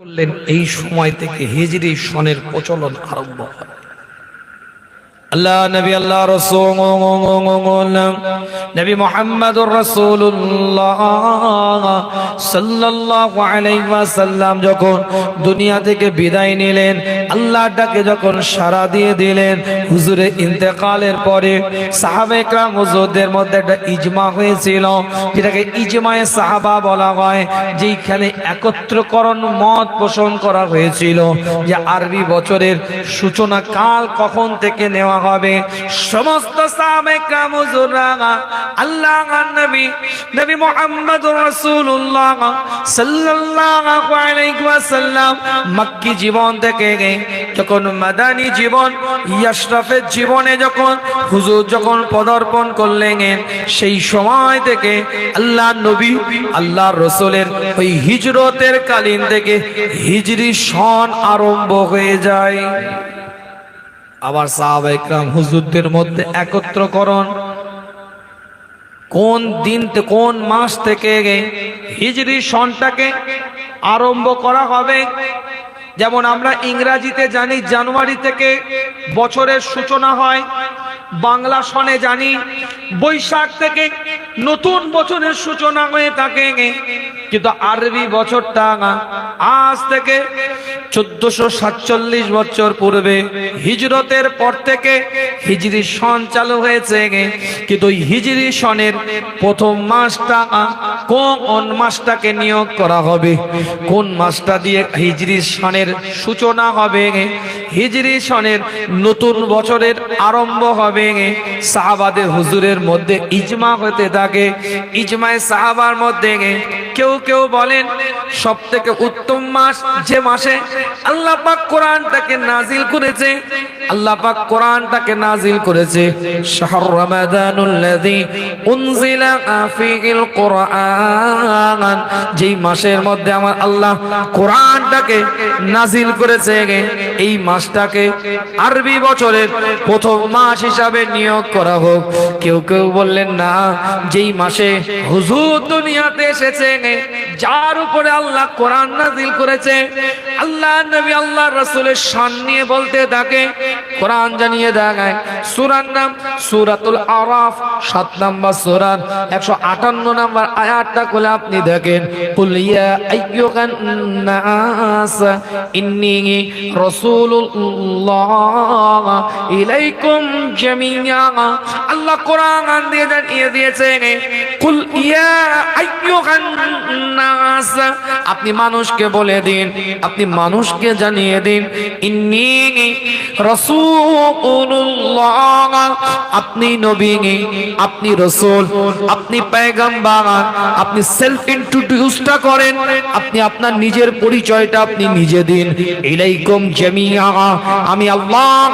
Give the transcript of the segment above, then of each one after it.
করলেন এই সময় থেকে হিজরি সনের প্রচলন আরম্ভ হয়। আল্লাহ নবী আল্লাহ রাসূল নবী মুহাম্মদুর রাসূলুল্লাহ সাল্লাল্লাহু আলাইহি ওয়াসাল্লাম যখন দুনিয়া থেকে বিদায় নিলেন, আল্লাহর ডাকে যখন সাড়া দিয়ে দিলেন, হুজুরের ইন্তেকালের পরে সাহাবায়ে কেরাম হুজুরদের মধ্যে একটা ইজমা হয়েছিল, যেটাকে ইজমায়ে সাহাবা বলা হয়, যেখানে একত্রকরণ মত পোষণ করা হয়েছিল যে আরবি বছরের সূচনা কাল কখন থেকে নেওয়া হবে। সমস্ত সাহাবায়ে কেরাম হুজুররা আল্লাহর নবী মুহাম্মদুর রাসূলুল্লাহ সাল্লাল্লাহু আলাইহি ওয়াসাল্লাম মক্কি জীবন থেকে যখন মাদানী জীবন ইশরাফের জীবনে যখন হুজুর যখন পদার্পণ করলেন, সেই সময় থেকে আল্লাহ নবী আল্লাহর রাসূলের ওই হিজরতের কালীন থেকে হিজরি সন আরম্ভ হয়ে যায়। আবার সাহাবায়ে কেরাম হুজুরদের মধ্যে একত্রকরণ কোন দিন কোন মাস থেকে হিজরি সনটাকে আরম্ভ করা হবে। যেমন আমরা ইংরেজিতে জানি জানুয়ারি থেকে বছরের সূচনা হয়, বাংলা সনে জানি বৈশাখ থেকে নতুন বছরের সূচনা হয়ে থাকে, কিন্তু আরবি বছরটা আজ থেকে 1447 বছর পূর্বে হিজরতের পর থেকে হিজরি সন চালু হয়েছে, কিন্তু ওই হিজরি সনের প্রথম মাসটা কোন মাসটাকে নিয়োগ করা হবে, কোন মাসটা দিয়ে হিজরি সনের সূচনা হবে, হিজরি সনের নতুন বছরের আরম্ভ হবে, সাহাবাদের হুজুরের মধ্যে ইজমা হতে থাকে। ইজমায়ে সাহাবার মধ্যে কেউ কেউ বলেন সবথেকে উত্তম মাস যে মাসে আল্লাহ পাক কোরআনটাকে নাজিল করেছে, আল্লাহ পাক কোরআনটাকে নাজিল করেছে, শাহরু রমাদানুল্লাযী উনজিলা ফীহিল কোরআন, যেই মাসের মধ্যে আমার আল্লাহ কোরআনটাকে নাজিল করেছে, এই মাসটাকে আরবি বছরের প্রথম মাস হিসাবে নিয়োগ করা হোক। কেউ কেউ বললেন না, যেই মাসে হুজুর দুনিয়াতে এসেছে, যার উপরে আল্লাহ কোরআন নাজিল করেছে, আল্লাহ নবী আল্লাহ রাসূলের শান নিয়ে বলতে থাকে, কোরআন জানিয়ে দেয় সূরার নাম সূরাতুল আরাফ 7 নম্বর সূরা 158 নম্বর আয়াতটা খুলে আপনি দেখেন, কুল ইয়া আইয়ুহান নাস ইন্নী রাসূলুল্লাহ ইলাইকুম জামিয়া। আল্লাহ কোরআন দিয়ে জানিয়ে দিয়েছে, কুল ইয়া আইয়ুহান নাস, আপনি মানুষকে বলে দিন, আপনি মানুষকে জানিয়ে দিন, ইন্নী রাসূলুল্লাহ, আপনি নবী, আপনি রাসূল, আপনি পয়গম্বর, আপনি সেলফ ইন্ট্রোডিউসটা করেন, আপনি আপনার নিজের পরিচয়টা আপনি নিজে দিন। ইলাইকুম জামিয়া, আমি আল্লাহ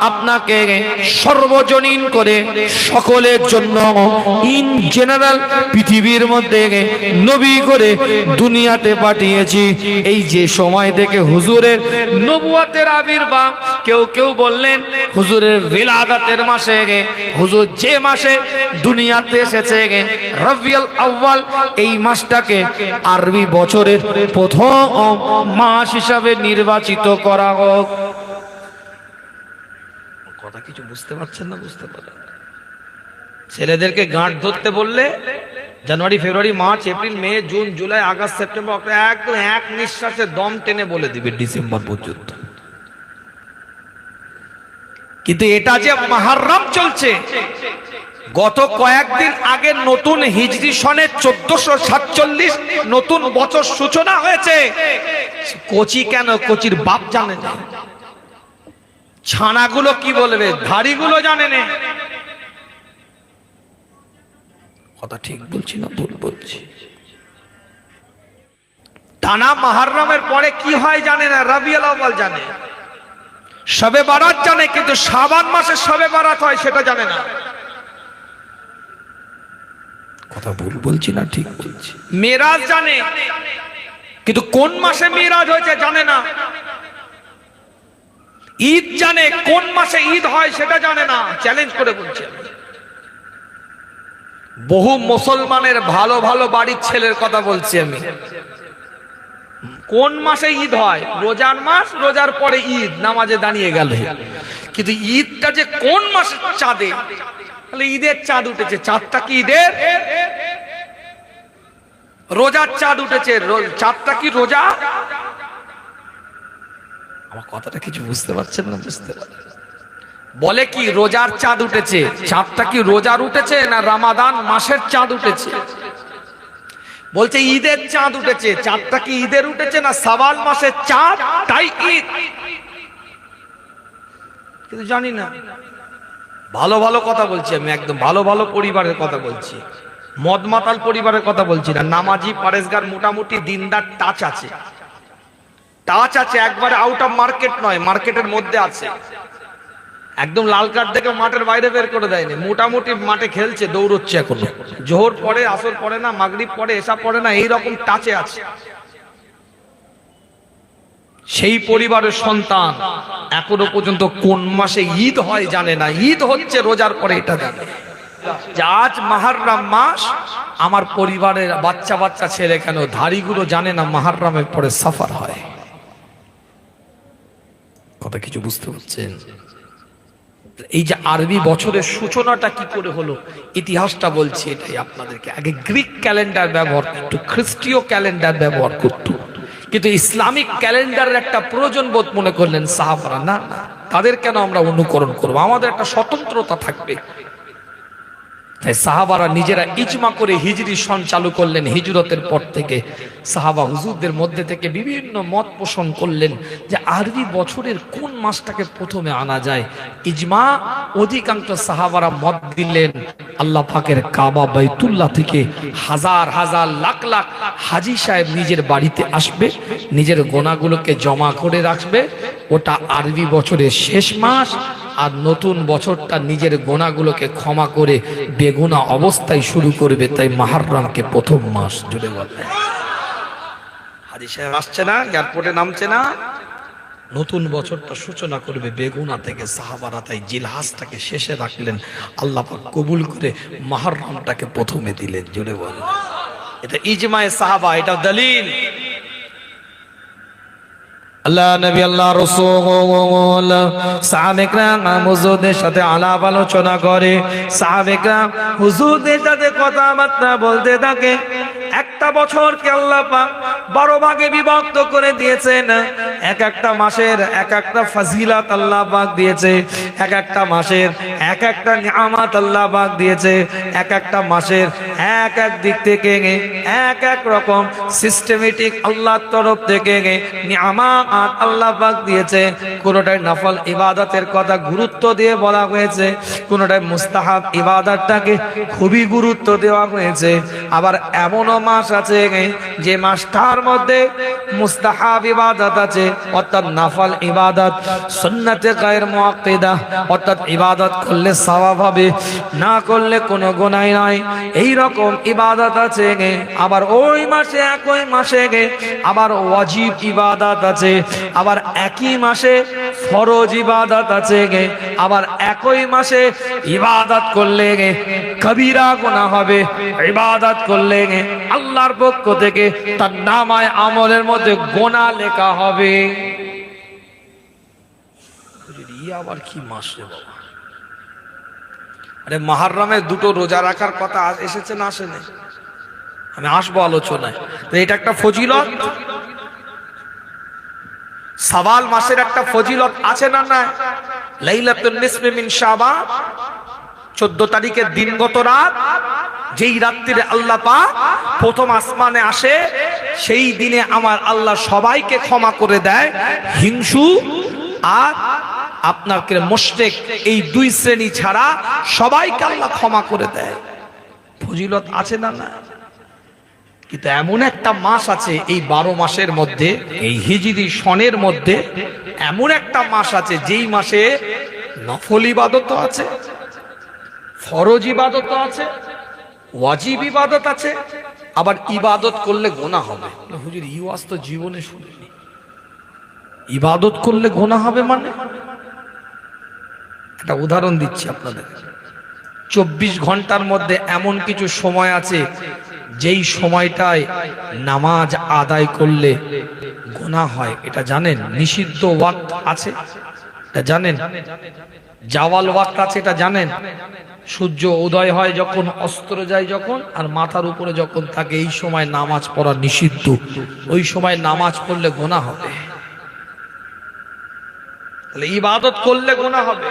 আপনাকে সর্বজনীন করে সকলের জন্য ইন জেনারেল পৃথিবীর মধ্যে নবী করে দুনিয়াতে পাঠিয়েছি। এই যে সময় থেকে হুজুরের নবুয়তের আবির্ভাব, কেউ কেউ বললেন হুজুরের বিলাদাতের মাসে, হুজুর যে মাসে দুনিয়াতে এসেছে রবিউল আউয়াল, এই মাসটাকে আরবি বছরের প্রথম মাস হিসাবে নির্বাচিত করা হোক। কথা কিছু বুঝতে পারছেন না? বুঝতে পারেন? ছেলেদেরকে গাঁট ধরতে বললে January, February, March, April, May, June, July, August, September, October, একদম এক নিঃশ্বাসে দম টেনে বলে দিবে ডিসেম্বর পর্যন্ত। কিন্তু এটা যে মুহররম চলছে, গত কয়েকদিন আগে নতুন হিজরি সনের 1447 নতুন বছর সূচনা হয়েছে। কোচি কেন, কোচির বাপ জানে না, ছানাগুলো কি বলবে, ধাড়িগুলো জানে না। কথা ঠিক বলছি না ভুল বলছি? টানা মুহররমের পরে কি হয় জানে না, রবিউল আউয়াল জানে, শবে বারাত জানে, কিন্তু শাবান মাসে শবে বারাত হয় সেটা জানে না। কথা ভুল বলছি না ঠিক বলছি? মেরাজ জানে, কিন্তু কোন মাসে মেরাজ হয়েছে জানে না। ঈদ জানে, কোন মাসে ঈদ হয় সেটা জানে না। চ্যালেঞ্জ করে বলছি, বহু মুসলমানের ভালো ভালো বাড়ির ছেলের কথা বলছি আমি, কোন মাসে ঈদ হয়? রোজার মাস, রোজার পরে ঈদ, নামাজে দাঁড়িয়ে গেল। কিন্তু ঈদটা যে কোন মাসের চাঁদে, তাহলে ঈদের চাঁদ উঠেছে, চাঁদটা কি ঈদের? রোজার চাঁদ উঠেছে, চাঁদটা কি রোজা? আমার কথাটা কিছু বুঝতে পারছেন না? বুঝতে পারছেন? বলে কি রোজার চাঁদ উঠেছে, চাঁদটা কি রোজার উঠেছে না রামাদান মাসের চাঁদ উঠেছে? বলছে ঈদের চাঁদ উঠেছে, চাঁদটা কি ঈদের উঠেছে না শাওয়াল মাসের চাঁদ, তাই ঈদ। কিন্তু জানি না। ভালো ভালো কথা বলছি আমি, একদম ভালো ভালো পরিবারের কথা বলছি, মদ মাতাল পরিবারের কথা বলছি না। নামাজি, পরেশগার, মোটামুটি দিনদার টাচ আছে, টাচ আছে, একবারে আউট অফ মার্কেট নয়, মার্কেটের মধ্যে আছে। একদম লাল কার্ড দেখে মাঠের বাইরে বের করে দেয়নি, মোটামুটি মাঠে খেলছে, দৌড়চ্ছে এখনো। জোহর পড়ে, আসর পড়ে না, মাগরিব পড়ে, এশা পড়ে না, এইরকম টাচে আছে। সেই পরিবারের সন্তান এখনো পর্যন্ত কোন মাসে ঈদ হয় জানে না। ঈদ হচ্ছে রোজার পরে, এটা জানে। আজ মুহররম মাস, আমার পরিবারের বাচ্চা বাচ্চা ছেলে কেন ধাড়িগুলো জানে না মুহররমের পরে সফর হয়। কথা কিছু বুঝতে পারছেন? এই যে আরবি বছরের সূচনাটা কি করে হলো, ইতিহাসটা বলছি এটাই আপনাদেরকে। আগে গ্রিক ক্যালেন্ডার ব্যবহার করতো, খ্রিস্টীয় ক্যালেন্ডার ব্যবহার করতো, কিন্তু ইসলামিক ক্যালেন্ডারের একটা প্রয়োজন বোধ মনে করলেন সাহাবারা। না না, তাদের কেন আমরা অনুকরণ করবো? আমাদের একটা স্বতন্ত্রতা থাকবে। তাই সাহাবারা নিজেরা ইজমা করে হিজরি সন চালু করলেন। হিজরতের পর থেকে সাহাবা হুজুরদের মধ্যে থেকে বিভিন্ন মত পোষণ করলেন যে আরবি বছরের কোন মাসটাকে প্রথমে আনা যায়। ইজমা, অধিকাংশ সাহাবারা মত দিলেন আল্লাহ পাকের কাবা বাইতুল্লাহ থেকে হাজার হাজার লাখ লাখ হাজি সাহেব নিজের বাড়িতে আসবে, নিজের গোনাগুলোকে জমা করে রাখবে, ওটা আরবি বছরের শেষ মাস। আর নতুন বছরটা নিজের গোনাগুলোকে ক্ষমা করে বেগুনা অবস্থায় শুরু করবে, তাই মুহররমকে প্রথম মাস জুড়ে বলবে। হাজি সাহেব আসছে না, এয়ারপোর্টে নামছে না, নতুন বছরটা সূচনা করবে বেগুনা থেকে। সাহাবারা তাই জিলহাজটাকে শেষে রাখলেন, আল্লাহ পাক কবুল করে মুহররমটাকে প্রথমে দিলেন। জুড়ে বলবে। এটা ইজমায়ে সাহাবা, এটা দলিল। আল্লাহ নবী, আল্লাহ রাসূল সাহাবায়ে হুজুরদের সাথে আলাপ আলোচনা করে, সাহাবায়ে হুজুরদের সাথে কথাবার্তা বলতে থাকে। একটা বছরকে আল্লাহ পাক 12 ভাগে বিভক্ত করে দিয়েছেন। এক একটা মাসের এক একটা ফজিলত আল্লাহ পাক দিয়েছে, এক একটা মাসের এক একটা নিয়ামত আল্লাহ পাক দিয়েছে, এক একটা মাসের এক এক দিক থেকে এক এক রকম সিস্টেমেটিক আল্লাহর তরফ থেকে নিয়ামত আল্লাহ পাক দিয়েছে। কোনটাই নফল ইবাদতের কথা গুরুত্ব দিয়ে বলা হয়েছে, কোনটাই মুস্তাহাব ইবাদতটাকে খুবই গুরুত্ব দেওয়া হয়েছে। আবার এমনও মাস আছে যে মাসটার মধ্যে মুস্তাহাব ইবাদত আছে, অর্থাৎ নফল ইবাদত, সুন্নতে গায়র মুআক্কিদা, অর্থাৎ ইবাদত করলে সওয়াব হবে, না করলে কোনো গুনাহ নাই, এই রকম ইবাদত আছে। আবার ওই মাসে একই মাসে আবার ওয়াজিব ইবাদত আছে, আবার একই মাসে ফরজ ইবাদত আছে, আবার একই মাসে ইবাদত করলে কবিরা গুনাহ হবে, ইবাদত করলে আল্লাহর পক্ষ থেকে তার নামায়ে আমলের মধ্যে গুনাহ লেখা হবে। আবার কি মাস রে বাবা? আরে মুহররমে দুটো রোজা রাখার কথা এসেছে না আসেনি? আমি আসবো আলোচনায়। তো এটা একটা ফজিলত, শাওয়াল মাসের একটা ফজিলত আছে না না? লাইলাতুন নিসফি মিন শাবান, 14 তারিখের দিনগত রাত, যেই রাত্রিরে আল্লাহ পাক প্রথম আসমানে আসে, সেই দিনে আমার আল্লাহ সবাইকে ক্ষমা করে দেয়। হিংসু আর আপনার মুশরিক, এই দুই শ্রেণী ছাড়া সবাইকে আল্লাহ ক্ষমা করে দেয়। ফজিলত আছে না না? কিন্তু এমন একটা মাস আছে এই 12 মাসের মধ্যে, এই হিজরি সনের মধ্যে এমন একটা মাস আছে যেই মাসে নফল ইবাদত আছে, ফরজ ইবাদত আছে, ওয়াজিব ইবাদত আছে, আবার ইবাদত করলে গুনাহ হবে। হুজুর এই ওয়াজ তো জীবনে শুনিনি। ইবাদত করলে গুনাহ হবে মানে? একটা উদাহরণ দিচ্ছি আপনাদের। 24 ঘন্টার মধ্যে এমন কিছু সময় আছে যেই সময়টায় নামাজ আদায় করলে গুনাহ হয়, এটা জানেন? নিষিদ্ধ ওয়াক্ত আছে, এটা জানেন? জাওয়াল ওয়াক্ত আছে, এটা জানেন? সূর্য উদয় হয় যখন, অস্ত যায় যখন, আর মাথার উপরে যখন থাকে, এই সময় নামাজ পড়া নিষিদ্ধ। ওই সময় নামাজ পড়লে গুনাহ হবে। তাহলে ইবাদত করলে গুনাহ হবে।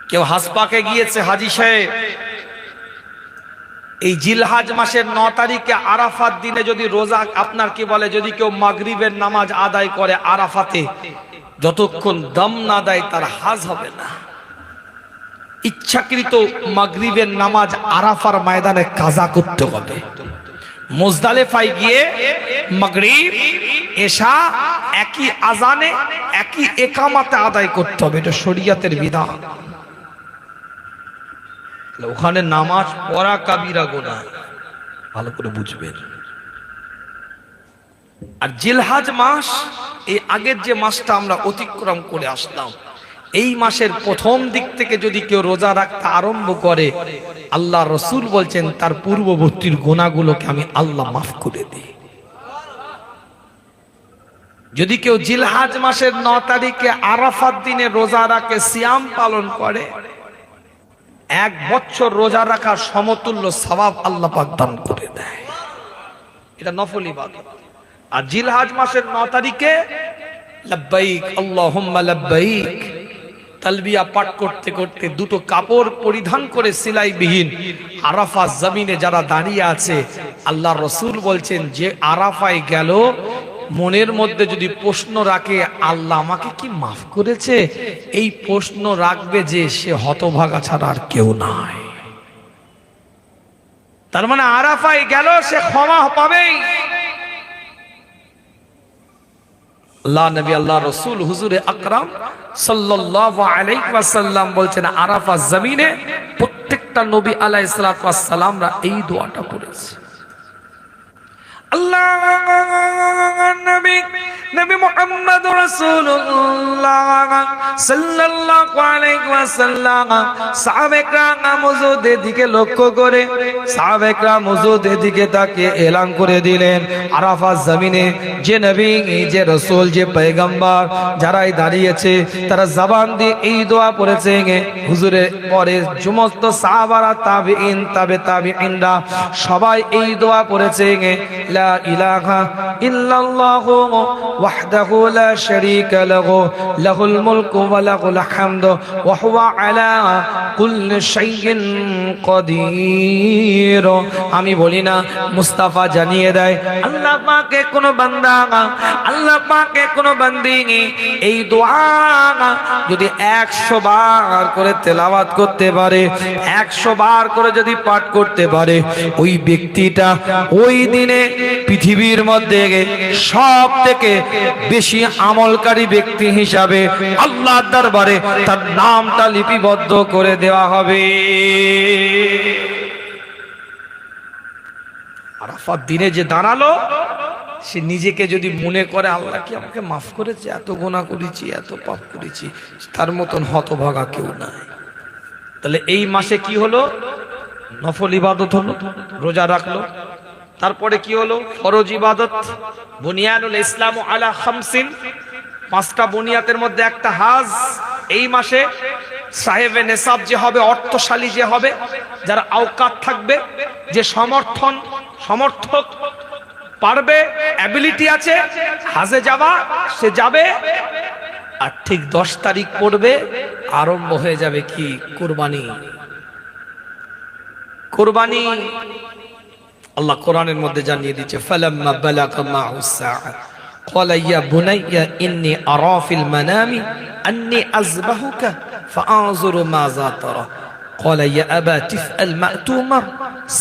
কেউ হাসপাকে গিয়েছে, হাজী সাহেব, এই জিলহাজ মাসের 9 তারিখে আরাফাত দিনে যদি রোজা, আপনার কি বলে, যদি কেউ মাগরিবের নামাজ আদায় করে আরাফাতে, যতক্ষণ দম না দেয় তার হাজ হবে না। ইচ্ছাকৃত মাগরিবের নামাজ আরাফার ময়দানে কাজা করতে হবে। মুজদালিফায় গিয়ে মাগরিব এশা একই আজানে একই একামাতে আদায় করতে হবে, এটা শরীয়তের বিধান। ওখানে নামাজ পড়া কাবিরা গুনাহ, ভালো করে বুঝবেন। আর জিলহাজ মাস, এই আগের যে মাসটা আমরা অতিক্রম করে আসলাম, এই মাসের প্রথম দিক থেকে যদি কেউ রোজা রাখতে আরম্ভ করে, আল্লাহ রসুল বলছেন তার পূর্ববর্তীর গুনাহগুলোকে আমি আল্লাহ মাফ করে দিই। যদি কেউ জিলহাজ মাসের 9 তারিখে আরাফাত দিনে রোজা রাখে, সিয়াম পালন করে, 1 বছর রোজা রাখার সমতুল্য সওয়াব আল্লাহ পাক দান করে দেয়। এটা নফল ইবাদত। আর জিলহাজ মাসের 9 তারিখে লব্বাইক আল্লাহুম্মা লব্বাইক তালবিয়া পাঠ করতে করতে দুটো কাপড় পরিধান করে সিলাইবিহীন আরাফা জমিনে যারা দাঁড়িয়ে আছে, আল্লাহ রসুল বলছেন যে আরাফায় গেল, মনের মধ্যে যদি প্রশ্ন রাখে আল্লাহ আমাকে কি মাফ করেছে, এই প্রশ্ন রাখবে যে সে হতভাগা ছাড়া আর কেউ নাই। তার মানে আরাফায় গেল, সে ক্ষমা পাবেই। আল্লাহ নবী, আল্লাহ রসুল, হুজুরে আকরাম সাল্লাল্লাহু আলাইহি ওয়াসাল্লাম বলছেন আরাফা জমিনে প্রত্যেকটা নবী আলাইহিস সালাতু ওয়াস সালামরা এই দোয়াটা পড়েছে। আল্লাহ নবী নবী মুহাম্মদ রাসূলুল্লাহ সাল্লাল্লাহু আলাইহি ওয়াসাল্লাম সাহাবায়ে কেরাম মওজুদের দিকে লক্ষ্য করে, সাহাবায়ে কেরাম মওজুদের দিকে তাকিয়ে এলান করে দিলেন, আরাফাত জমিনে যে নবী, যে রাসূল, যে পয়গম্বর যারাই দাঁড়িয়েছে তারা জবান দিয়ে এই দোয়া পড়েছে। হুজুরের পরে সমস্ত সাহাবারা, তাবিঈন, তাবে তাবিঈনরা সবাই এই দোয়া পড়েছে। লা ইলাহা ইল্লাল্লাহু ওয়াহদাহু লা শারীকা লাহু লাহুল মুলকু ওয়া লাহুল হামদু ওয়া হুয়া আলা কুল্লি শাইইন কাদির। আমি বলি না, মুস্তাফা জানিয়ে দেয়, আল্লাহ পাকে কোন বান্দা, আল্লাহ পাকে কোন বান্দি এই দোয়া যদি 100 বার করে তেলাওয়াত করতে পারে, 100 বার করে যদি পাঠ করতে পারে, ওই ব্যক্তিটা ওই দিনে পৃথিবীর মধ্যে সব থেকে বেশি আমলকারী ব্যক্তি হিসাবে আল্লাহর দরবারে তার নামটা লিপিবদ্ধ করে দেওয়া হবে। আরাফাত দিনে যে দাঁড়ালো, সে নিজেকে যদি মনে করে আল্লাহ কি আমাকে মাফ করেছে, এত গুনাহ করেছি, এত পাপ করেছি, তার মতন হতভাগা কেউ নাই। তাহলে এই মাসে কি হলো? নফল ইবাদত হলো, রোজা রাখলো। তারপরে কি হলো? ফরজ ইবাদত। বুনিয়ানুল ইসলাম আলা খামসিন, 5টা বুনিয়াতের মধ্যে একটা হাজ। এই মাসে সাহেবে নেসাব যে হবে, অর্থশালী যে হবে, যার আওকাত থাকবে, যে সমর্থক পারবে, অ্যাবিলিটি আছে হাজে যাওয়া, সে যাবে। আর ঠিক 10 তারিখ পড়বে, আরম্ভ হয়ে যাবে কি? কুরবানি। কুরবানি আল্লাহ কোরআনের মধ্যে জানিয়ে দিচ্ছে, ফালাম্মা বালাগা মা'উস সাআ ক্বালা ইয়া বুনাইয়া ইন্নী আরা ফিল মানামি আন্নী আযবাহুকা ফাআনজুরু মাযা তারা ক্বালা ইয়া আবা তিফআল মা তুমার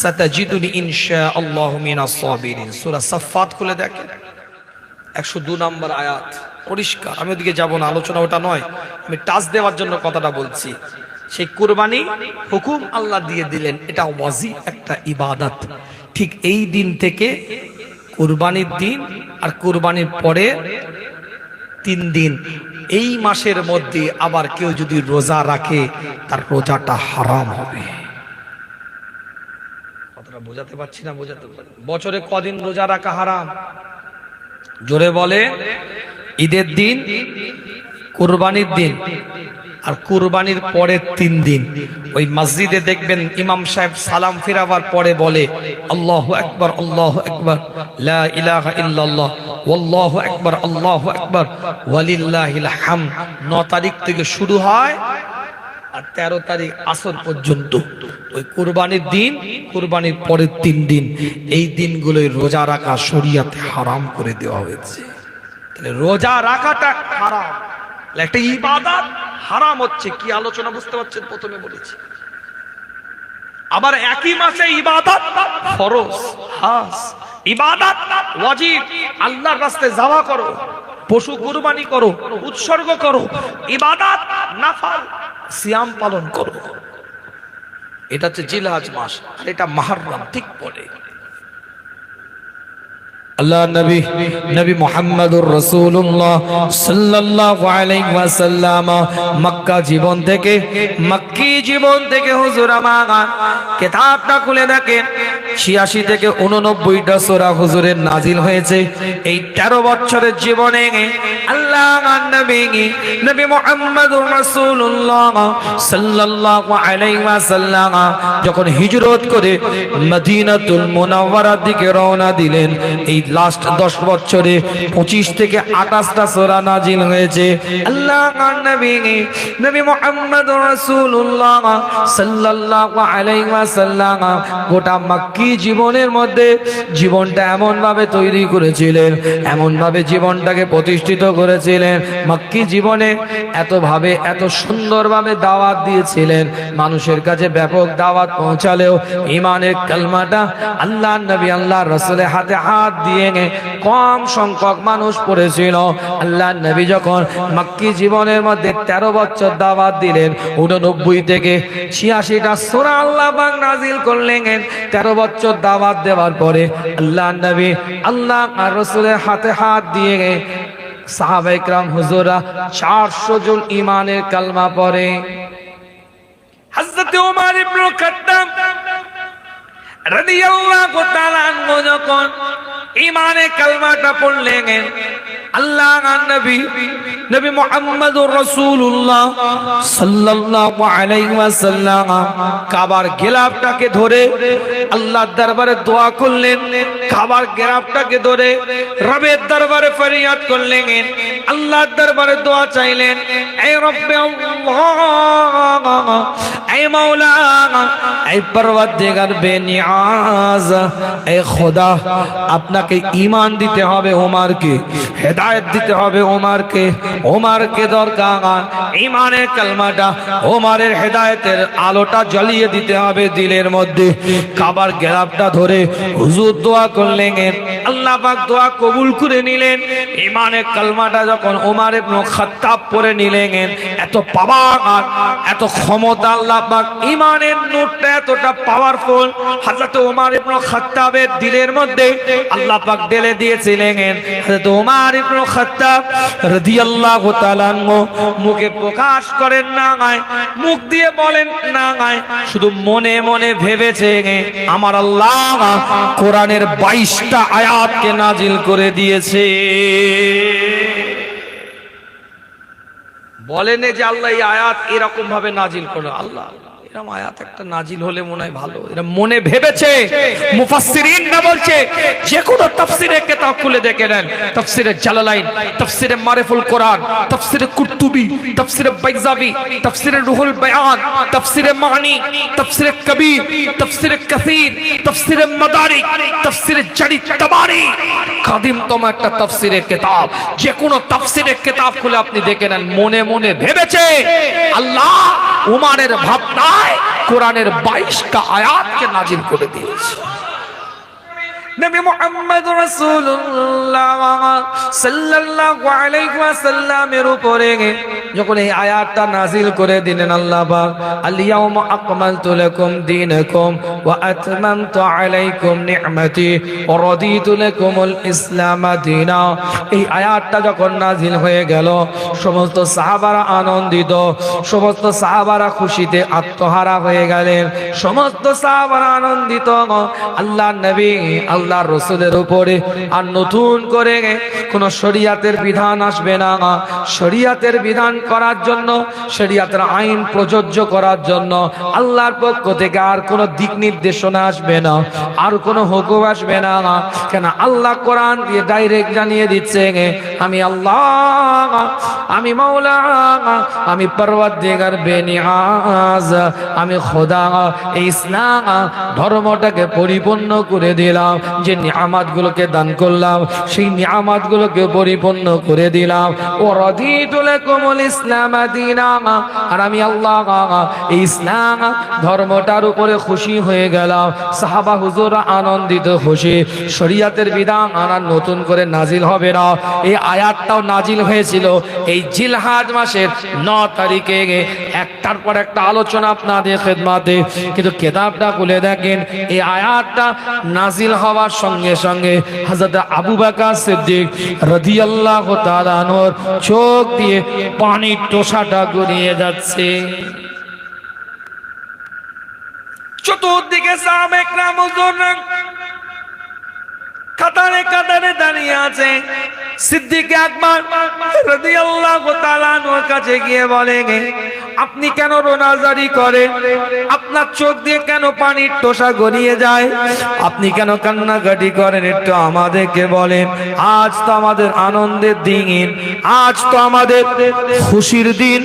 সাতাজিদুনি ইনশাআল্লাহু মিনাস সাবিরিন। সূরা সাফফাত খুলে দেখেন, 102 নম্বর আয়াত, পরিষ্কার। আমি ওদিকে যাব না, আলোচনা ওটা নয়, আমি টাচ দেওয়ার জন্য কথাটা বলছি। সেই কুরবানি হুকুম আল্লাহ দিয়ে দিলেন, এটা ওয়াজিব একটা ইবাদত। ঠিক এই দিন থেকে কুরবানির দিন আর কুরবানির পরে 3 দিন, এই মাসের মধ্যে আবার কেউ যদি রোজা রাখে, তার রোজাটা হারাম হবে। কথাটা বোঝাতে পারছি না, বোঝাতে পারি। বছরে কদিন রোজা রাখা হারাম? জোরে বলে। ঈদের দিন, কুরবানির দিন, আর কুরবানির পরের 3 দিন। ওই মসজিদে দেখবেন ইমাম সাহেব সালাম ফিরাবার পরে বলে আল্লাহু আকবার, আল্লাহু আকবার, লা ইলাহা ইল্লাল্লাহ, ওয়াল্লাহু আকবার, আল্লাহু আকবার, ওয়ালিল্লাহিল হামদ। 9 তারিখ থেকে শুরু হয় আর 13 তারিখ আসর পর্যন্ত। ওই কুরবানির দিন, কুরবানির পরের 3 দিন, এই দিনগুলোই রোজা রাখা শরীয়তে হারাম করে দেওয়া হয়েছে। তাহলে রোজা রাখাটা হারাম, একটা ইবাদত হারাম হচ্ছে। কি আলোচনা বুঝতে পারছেন? প্রথমে বলেছি। আবার একই মাসে ইবাদত ফরজ, হাস, ইবাদত ওয়াজিব, আল্লাহর রাস্তায় যাওয়া করো, পশু কুরবানি করো, উৎসর্গ করো, ইবাদত নাফল, সিয়াম পালন করো। এটা হচ্ছে জিলহজ মাস, আর এটা মুহররম ঠিক পড়ে। আল্লাহ নবী নবী মুহাম্মদুর রাসূলুল্লাহ সাল্লাল্লাহু আলাইহি ওয়াসাল্লাম মক্কা জীবন থেকে, মক্কি জীবন থেকে হুজুর আমার কিতাবটা খুলে দেখেন 86 থেকে 89টা সূরা হুজুরের নাজিল হয়েছে। এই 13 বছরের জীবনে আল্লাহর নবী নবী মুহাম্মদুর রাসূলুল্লাহ সাল্লাল্লাহু আলাইহি ওয়াসাল্লাম যখন হিজরত করে মদিনাতুল মুনাওয়ারার দিকে রওনা দিলেন, এই লাস্ট 10 বছরে 25 থেকে 28টা সূরা নাজিল হয়েছে। আল্লাহর নবী নবী মুহাম্মদুর রাসূলুল্লাহ সাল্লাল্লাহু আলাইহি ওয়াসাল্লাম গোটা মক্কি জীবনের মধ্যে জীবনটা এমন ভাবে তৈরি করেছিলেন, এমন ভাবে জীবনটাকে প্রতিষ্ঠিত করেছিলেন। মক্কি জীবনে এত ভাবে, এত সুন্দরভাবে দাওয়াত দিয়েছিলেন, মানুষের কাছে ব্যাপক দাওয়াত পৌঁছালেও ঈমানের কালমাটা আল্লাহর নবী আল্লাহর রাসূলের হাতে হাত দিয়ে কম সংখ্যক মানুষ পড়েছিল। আল্লাহর নবী যখন মক্কি জীবনের মধ্যে 13 বছর দাওয়াত দিলেন, 89 থেকে 86টা সূরা আল্লাহ পাক নাজিল করলেন। 13 বছর দাওয়াত দেওয়ার পরে আল্লাহর নবী আল্লাহ আর রাসূলের হাতে হাত দিয়ে সাহাবায়ে কেরাম হুজুরা 400 জন ঈমানের কালমা পড়ে। হযরত ওমর ইবনে খাত্তাব রাদিয়াল্লাহু তাআলা আনহু যখন ঈমানের কালমাটা পড়লেন, আল্লাহর নবী নবী মুহাম্মদুর রাসূলুল্লাহ সাল্লাল্লাহু আলাইহি ওয়াসাল্লাম কাবার গিলাফটাকে ধরে আল্লাহর দরবারে দোয়া করলেন। কাবার গিলাফটাকে ধরে রবের দরবারে ফরিয়াদ করলেন, আল্লাহর দরবারে দোয়া চাইলেন, হে রব্বে আল্লাহ, হে মাওলা, হে পরওয়ারদিগার বেনিয়াজ, হে খোদা, আপনাকে ঈমান দিতে হবে ওমরকে, হেদায়েত দিতে হবে ওমরকে, ওমরকে দরকার ঈমানের কালমাটা, ওমরের হেদায়েতের আলোটা জ্বালিয়ে দিতে হবে দিলের মধ্যে। কাবার গিলাফটা ধরে হুজুর দোয়া করলেন, আল্লাহ পাক দোয়া কবুল করে নিলেন। ঈমানের কালমাটা যখন ওমর ইবনে খাত্তাব পড়ে নিলেন, এত পাওয়ার, এত ক্ষমতা আল্লাহ পাক, ঈমানের নূরটা এতটা পাওয়ারফুল হযরত ওমর ইবনে খাত্তাবের দিলের মধ্যে আল্লাহ পাক ঢেলে দিয়েছিলেন। হযরত ওমর ইবনে খাত্তাব রাদিয়াল্লাহু তাআলা মুখে প্রকাশ করেন না, মুখ দিয়ে বলেন না, শুধু মনে মনে ভেবেছে আমার আল্লাহ কোরআনের 22টা আয়াতকে নাজিল করে দিয়েছে। বলেন যে আল্লাহ এই আয়াত এরকম ভাবে নাজিল করে, আল্লাহ এরকম আয়াত একটা নাজিল হলে মনে হয় ভালো, এরা মনে ভেবেছে। মুফাসসিরিনরা বলছে যে কোনো তাফসীরের কিতাব খুলে দেখে নেন, তাফসীরে জালালাইন, তাফসীরে মারিফুল কোরআন, তাফসীরে কুরতুবী, তাফসীরে বাইজাবি, তাফসীরে রুহুল বায়ান, তাফসীরে মানি, তাফসীরে কবীর, তাফসীরে কাসীর, তাফসীরে মাদারিক, তাফসীরে জারিদ তাবারি, কাদিমতম একটা তাফসীরের কিতাব, যে কোনো তাফসীরের কিতাব খুলে আপনি দেখে নেন, মনে মনে ভেবেছে আল্লাহ উমারের ভাবনায় কোরআনের 22টা আয়াতকে নাজিল করে দিয়েছে। নবী মুহাম্মদ রাসূলুল্লাহ সাল্লাল্লাহু আলাইহি ওয়াসাল্লামের উপরে যখন এই আয়াতটা নাযিল করে দিলেন আল্লাহ পাক, আল ইয়াউমা আকমালতু লাকুম দীনাকুম ওয়া আতমামতু আলাইকুম নি'মাতি ওয়া রাদিতু লাকুমুল ইসলাম দীনা। এই আয়াতটা যখন নাযিল হয়ে গেল, সমস্ত সাহাবারা আনন্দিত, সমস্ত সাহাবারা খুশিতে আত্মহারা হয়ে গেলেন, সমস্ত সাহাবারা আনন্দিত। আল্লাহ নবী আল্লাহ রসুলের উপরে আর নতুন করে কোন শরিয়াতের বিধান আসবে না। শরিয়াতের বিধান করার জন্য, শরিয়াতের আইন প্রযোজ্য করার জন্য আল্লাহর পক্ষ থেকে আর কোন দিক নির্দেশনা আসবে না, আর কোন হুকুম আসবে না। কেন? আল্লাহ কোরআন দিয়ে ডাইরেক্ট জানিয়ে দিচ্ছে, আমি আল্লাহ, আমি মাওলা, আমি পরওয়ারদিগার বেনিয়াজ, আমি খোদা। এই ইসলাম ধর্মটাকে পরিপূর্ণ করে দিলাম, যে নিয়ামতগুলোকে দান করলাম সেই নিয়ামতগুলোকে পরিপূর্ণ করে দিলাম। ও রাদিতু লাকুমুল ইসলাম দীনা, আর আমি আল্লাহ এই ইসলাম ধর্মটার উপরে খুশি হয়ে গেলাম। সাহাবা হুজুররা আনন্দিত, খুশি। শরীয়তের বিধান আর নতুন করে নাজিল হবে না। এই আয়াতটাও নাজিল হয়েছিল এই জিলহাজ মাসের 9 তারিখে। একটার পর একটা আলোচনা আপনাদের খেদমতে, কিন্তু কিতাবটা খুলে দেখেন, এই আয়াতটা নাজিল হওয়ার সঙ্গে সঙ্গে হযরত আবু বকর সিদ্দিক রাদিয়াল্লাহু তাআলা আনহুর চোখ দিয়ে পানির টোসাটা গড়িয়ে যাচ্ছে। চতুর্দিকে সাহাবায়ে কেরাম হুজুররা কাতারে কাতারে দাঁড়িয়ে আছে। সিদ্দিক আকবর রাদিয়াল্লাহু তাআলা আনহুর কাছে গিয়ে বলে, আপনি কেন রোনাজারি করেন? আপনার চোখ দিয়ে কেন পানির টোসা গড়িয়ে যায়? আপনি কেন কান্নাকাটি করেন? একটু আমাদেরকে বলেন। আজ তো আমাদের আনন্দের দিন, আজ তো আমাদের খুশির দিন।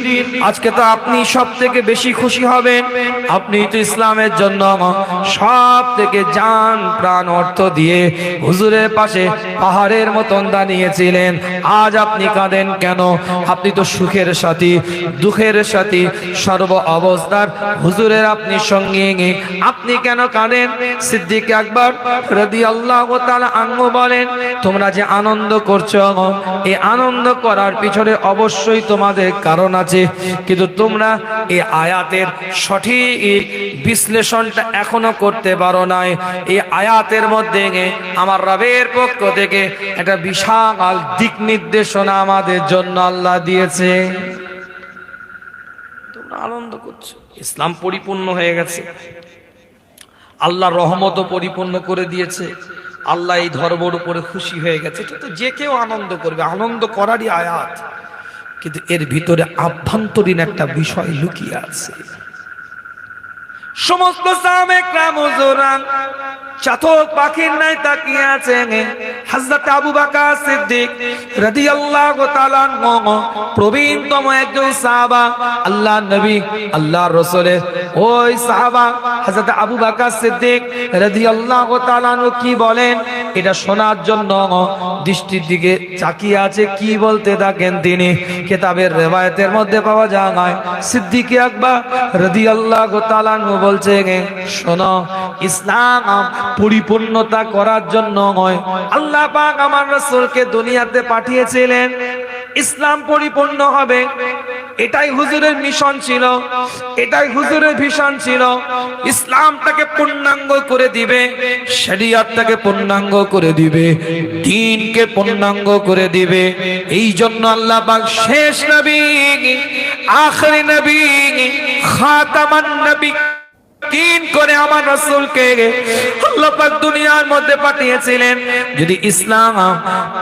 আজকে তো আপনি সব থেকে বেশি খুশি হবেন। আপনি তো ইসলামের জন্য সব থেকে জান প্রাণ অর্থ দিয়ে হুজুরের পাশে পাহাড়ের মতন দাঁড়িয়েছিলেন। আজ আপনি কাঁদেন কেন? আপনি তো সুখের সাথী, দুঃখের সাথী, সর্ব অবস্থার হুজুরের আপনি সঙ্গে, আপনি কেন কাঁদেন? সিদ্দিক আকবর রাদিয়াল্লাহু তাআলা আনহু বলেন, তোমরা যে আনন্দ করছো, এই আনন্দ করার পিছনে অবশ্যই তোমাদের কারণ আছে, কিন্তু তোমরা এই আয়াতের সঠিক বিশ্লেষণটা এখনো করতে পারো নাই। এই আয়াতের মধ্যে আমার রবের পক্ষ থেকে একটা বিশাল দিক নির্দেশনা আমাদের জন্য আল্লাহ দিয়েছে। তোমরা আনন্দ করছো, ইসলাম পরিপূর্ণ হয়ে গেছে, আল্লাহ রহমতও পরিপূর্ণ করে দিয়েছে, আল্লাহ এই ধর্মের উপরে খুশি হয়ে গেছে। এটা তো যে কেউ আনন্দ করবে, আনন্দ করারই আয়াত, কিন্তু এর ভিতরে আভ্যন্তরীণ একটা বিষয় লুকিয়ে আছে। সমস্ত সাহাবায়ে কেরাম হুজুররা চাতক পাখির ন্যায় তাকিয়ে আছেন। হযরত আবু বকর সিদ্দিক রাদিয়াল্লাহু তাআলা আনহু প্রবীণতম একজন সাহাবা, আল্লাহ নবী আল্লাহ রাসূলের ওই সাহাবা হযরত আবু বকর সিদ্দিক রাদিয়াল্লাহু তাআলা আনহু কি বলেন এটা শোনার জন্য দৃষ্টির দিকে তাকিয়ে আছে। কি বলতে থাকেন তিনি? কিতাবের riwayতের মধ্যে পাওয়া যায়, সিদ্দিক আকবর রাদিয়াল্লাহু তাআলা আনহু বলছেন, শোনো, ইসলাম পরিপূর্ণতা করার জন্য নয়, আল্লাহ পাক আমার রাসূলকে দুনিয়াতে পাঠিয়েছিলেন ইসলাম পরিপূর্ণ হবে। এটাই হুজুরের মিশন ছিল, এটাই হুজুরের ভিশন ছিল। ইসলামটাকে পূর্ণাঙ্গ করে দিবে, শরীয়তটাকে পূর্ণাঙ্গ করে দিবে, দ্বীনকে পূর্ণাঙ্গ করে দিবে। এই জন্য আল্লাহ পাক শেষ নবী, আখিরি নবী, খাতামান নবী দিন করে আমার রাসূলকে আল্লাহ পাক দুনিয়ার মধ্যে পাঠিয়েছিলেন। যদি ইসলাম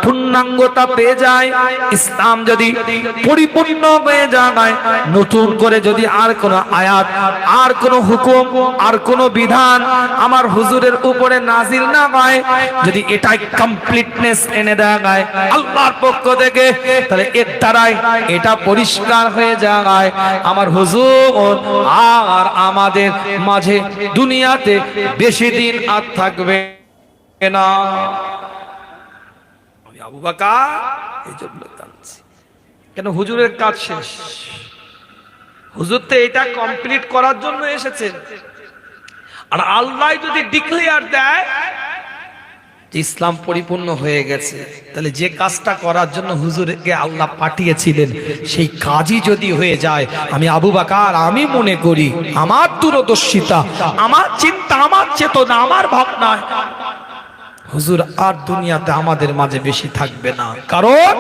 পূর্ণাঙ্গতা পেয়ে যায়, ইসলাম যদি পরিপূর্ণ হয়ে যায়, নতুন করে যদি আর কোন আয়াত, আর কোন হুকুম, আর কোন বিধান আমার হুজুরের উপরে নাজিল না হয়, যদি এটাই কমপ্লিটনেস এনে দেওয়া হয় আল্লাহর পক্ষ থেকে, তাহলে এর দ্বারাই এটা পরিষ্কার হয়ে যায় আমার হুজুর আর আমাদের মাঝে দুনিয়াতে বেশি দিন আর থাকবে না। আবু বকর এই জন্য টানছি, কেন হুজুরের কাজ শেষ, হুজুর তো এটা কমপ্লিট করার জন্য এসেছেন। আর আল্লাহ যদি ডিক্লেয়ার দেয় ইসলাম পরিপূর্ণ হয়ে গেছে, তাহলে যে কাজটা করার জন্য হুজুরকে আল্লাহ পাঠিয়েছিলেন সেই কাজই যদি হয়ে যায়, আমি আবু বকর আমি মনে করি আমার দূরদর্শিতা, আমার চিন্তা, আমার চেতনা, আমার ভাবনা, হুজুর আর দুনিয়াতে আমাদের মাঝে বেশি থাকবে না। কারণ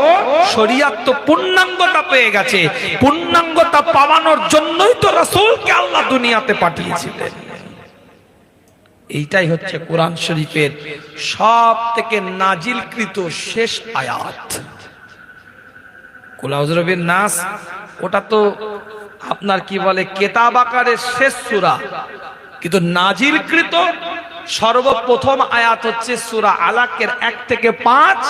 শরীয়ত তো পূর্ণাঙ্গতা পেয়ে গেছে, পূর্ণাঙ্গতা পাওয়ানোর জন্যই তো রাসূলকে আল্লাহ দুনিয়াতে পাঠিয়েছিলেন। এইটাই হচ্ছে কোরআন শরীফের সব থেকে নাজিলকৃত শেষ আয়াত। কুল আউযু বিরাব্বিন নাস, ওটা তো আপনার কি বলে কিতাব আকারের শেষ সূরা, কিন্তু নাজিলকৃত সর্বপ্রথম আয়াত হচ্ছে সূরা আলাকের 1 থেকে 5,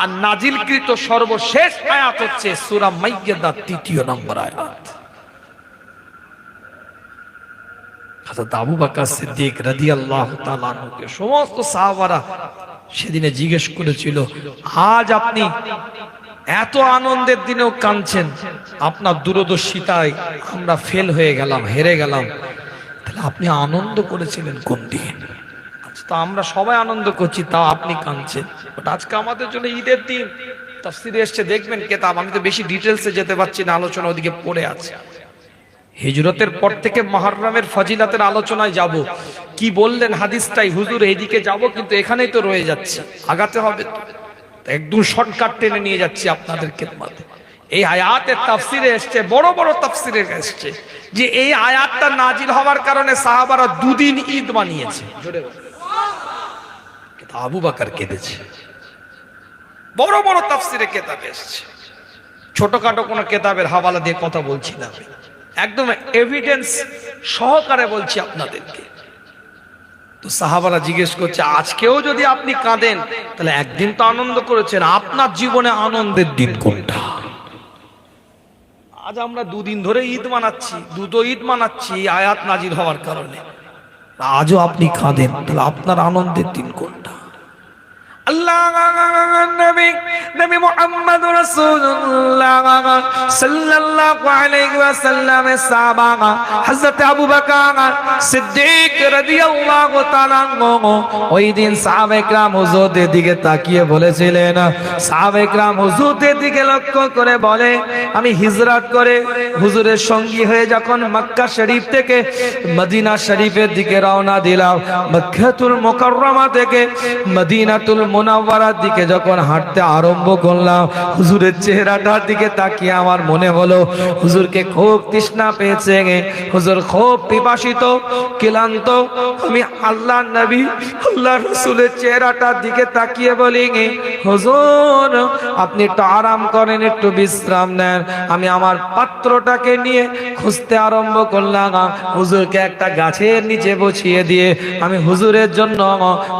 আর নাজিলকৃত সর্বশেষ আয়াত হচ্ছে সূরা মাইয়াদার 3 নম্বর আয়াত। হযরত আবু বকর সিদ্দিক রাদিয়াল্লাহু তাআলা আনহুকে সমস্ত সাহাবারা সেদিনে জিজ্ঞেস করেছিল, আজ আপনি এত আনন্দের দিনেও কাঁদছেন, আপনার দূরদর্শিতায় আমরা ফেল হয়ে গেলাম, হেরে গেলাম, তাহলে আপনি আনন্দ করেছিলেন কোন দিন? তো আমরা সবাই আনন্দ করছি, তাও আপনি কাঁদছেন। ওটা আজকে আমাদের জন্য ঈদের দিন। তাফসীরে এসেছে, দেখবেন কেতাব, আমি তো বেশি ডিটেলসে যেতে পারছি না, আলোচনা ওদিকে পড়ে আছে। হিজরতের পর থেকে মুহররমের ফজিলতের আলোচনায় যাব। কি বললেন হাদিসটাই, হুজুর এইদিকে যাব কিন্তু এখানেই তো রয়ে যাচ্ছে, আগাতে হবে তো, একদম শর্টকাট টেনে নিয়ে যাচ্ছি আপনাদের খেদমতে। এই আয়াতের তাফসীরে এসেছে, বড় বড় তাফসীরে এসেছে যে এই আয়াতটা নাজিল হওয়ার কারণে সাহাবারা 2 দিন ঈদ বানিয়েছে। কিন্তু আবু বকর কেঁদেছে। বড় বড় তাফসীরে কিতাব এসেছে, ছোটখাটো কোনো কিতাবের হাওয়ালা দিয়ে কথা বলছি না, একদম এভিডেন্স সহকারে বলছি আপনাদেরকে। তো সাহাবারা জিজ্ঞেস করছে, আজকেও যদি আপনি কাঁদেন তাহলে একদিন তো আনন্দ করেছেন, আপনার জীবনে আনন্দের দিন কোনটা? আজ আমরা 2 দিন ধরে ঈদ মানাচ্ছি, দুটো ঈদ মানাচ্ছি আয়াত নাজিল হওয়ার কারণে, আজও আপনি কাঁদেন, তাহলে আপনার আনন্দের দিন কোনটা? আল্লাহ নবী মুহাম্মদ রাসূলুল্লাহ সাল্লাল্লাহু আলাইহি ওয়াসাল্লাম এর সাহাবা হযরত আবু বকর সিদ্দিক রাদিয়াল্লাহু তাআলা আনহু ওই দিন সাহাবায়ে কেরাম হুজুরের দিকে তাকিয়ে বলেছিলেন, সাহাবায়ে কেরাম হুজুরের দিকে লক্ষ্য করে বলে, আমি হিজরত করে হুজুরের সঙ্গী হয়ে যখন মক্কা শরীফ থেকে মদিনা শরীফের দিকে রওনা দিলাম, মক্কাতুল মুকাররমা থেকে মদিনাতুল মুনাওয়ারার দিকে যখন হাঁটতে আরম্ভ করলাম, হুজুরের চেহারাটার দিকে তাকিয়ে আমার মনে হলো হুজুরকে খুব তৃষ্ণা পেয়েছে, হুজুর খুব পিপাসিত, ক্লান্ত। আমি আল্লাহ নবী আল্লাহ রাসূলের চেহারাটার দিকে তাকিয়ে বলি, হুজুর আপনি একটু আরাম করেন, একটু বিশ্রাম নেন। আমি আমার পাত্রটাকে নিয়ে খুঁজতে আরম্ভ করলাম, হুজুরকে একটা গাছের নিচে বসিয়ে দিয়ে আমি হুজুরের জন্য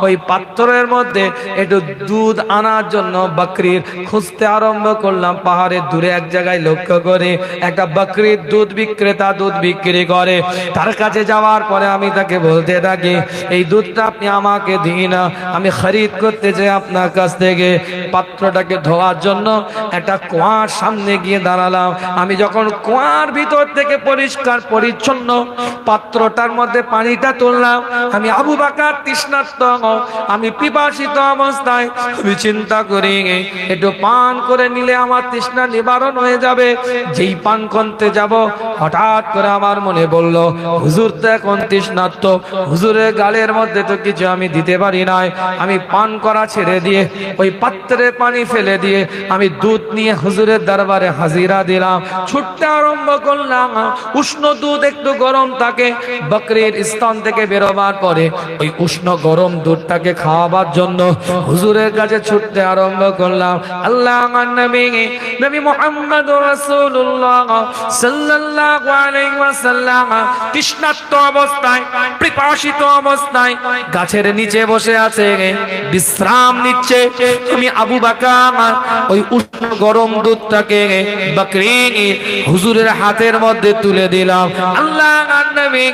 ওই পাত্রের মধ্যে একটু দুধ আনার জন্য বকরির খুঁজতে আরম্ভ করলাম। পাহাড়ের দূরে এক জায়গায় লক্ষ্য করে একটা বকরির দুধ বিক্রেতা দুধ বিক্রি করে, তার কাছে যাওয়ার পরে আমি তাকে বলতে থাকি, এই দুধটা আপনি আমাকে দিন, আমি খরিদ করতে চাই আপনার কাছ থেকে। পাত্রটাকে ধোয়ার জন্য একটা কুয়ার সামনে গিয়ে দাঁড়ালাম। আমি যখন কুয়ার ভিতর থেকে পরিষ্কার পরিচ্ছন্ন পাত্রটার মধ্যে পানিটা তুললাম, আমি আবু বকর তৃষ্ণার্ত, আমি পিপাসিত অবস্থায় আমি চিন্তা করি একটু পান করে নিলে আমার তৃষ্ণা নিবারণ হয়ে যাবে। যেই পান করতে যাব, হঠাৎ করে আমার মনে বলল, হুজুর তো এখন তৃষ্ণার্ত, হুজুরের গালের মধ্যে তো কিছু আমি দিতে পারি নাই। আমি পান করা ছেড়ে দিয়ে ওই পাত্রে পানি ফেলে দিয়ে আমি দুধ নিয়ে হুজুরের দরবারে হাজিরা দিলাম, ছুটতে আরম্ভ করলাম। উষ্ণ দুধ একটু গরম থাকে, বকরির স্তন থেকে বেরোবার পরে ওই উষ্ণ গরম দুধটাকে খাওয়াবার জন্য হুজুরের কাছে ছুটতে আরম্ভ করলাম। আল্লাহর নবী নবী মুহাম্মদ রাসূলুল্লাহ সাল্লাল্লাহু আলাইহি ওয়াসাল্লাম তৃষ্ণার্ত অবস্থায়, পিপাসিত অবস্থায় গাছের নিচে বসে আছে, বিশ্রাম নিচ্ছে। আমি আবু বকর ওই উষ্ণ গরম দুধটাকে বকরি হুজুরের হাতের মধ্যে তুলে দিলাম। আল্লাহর নবী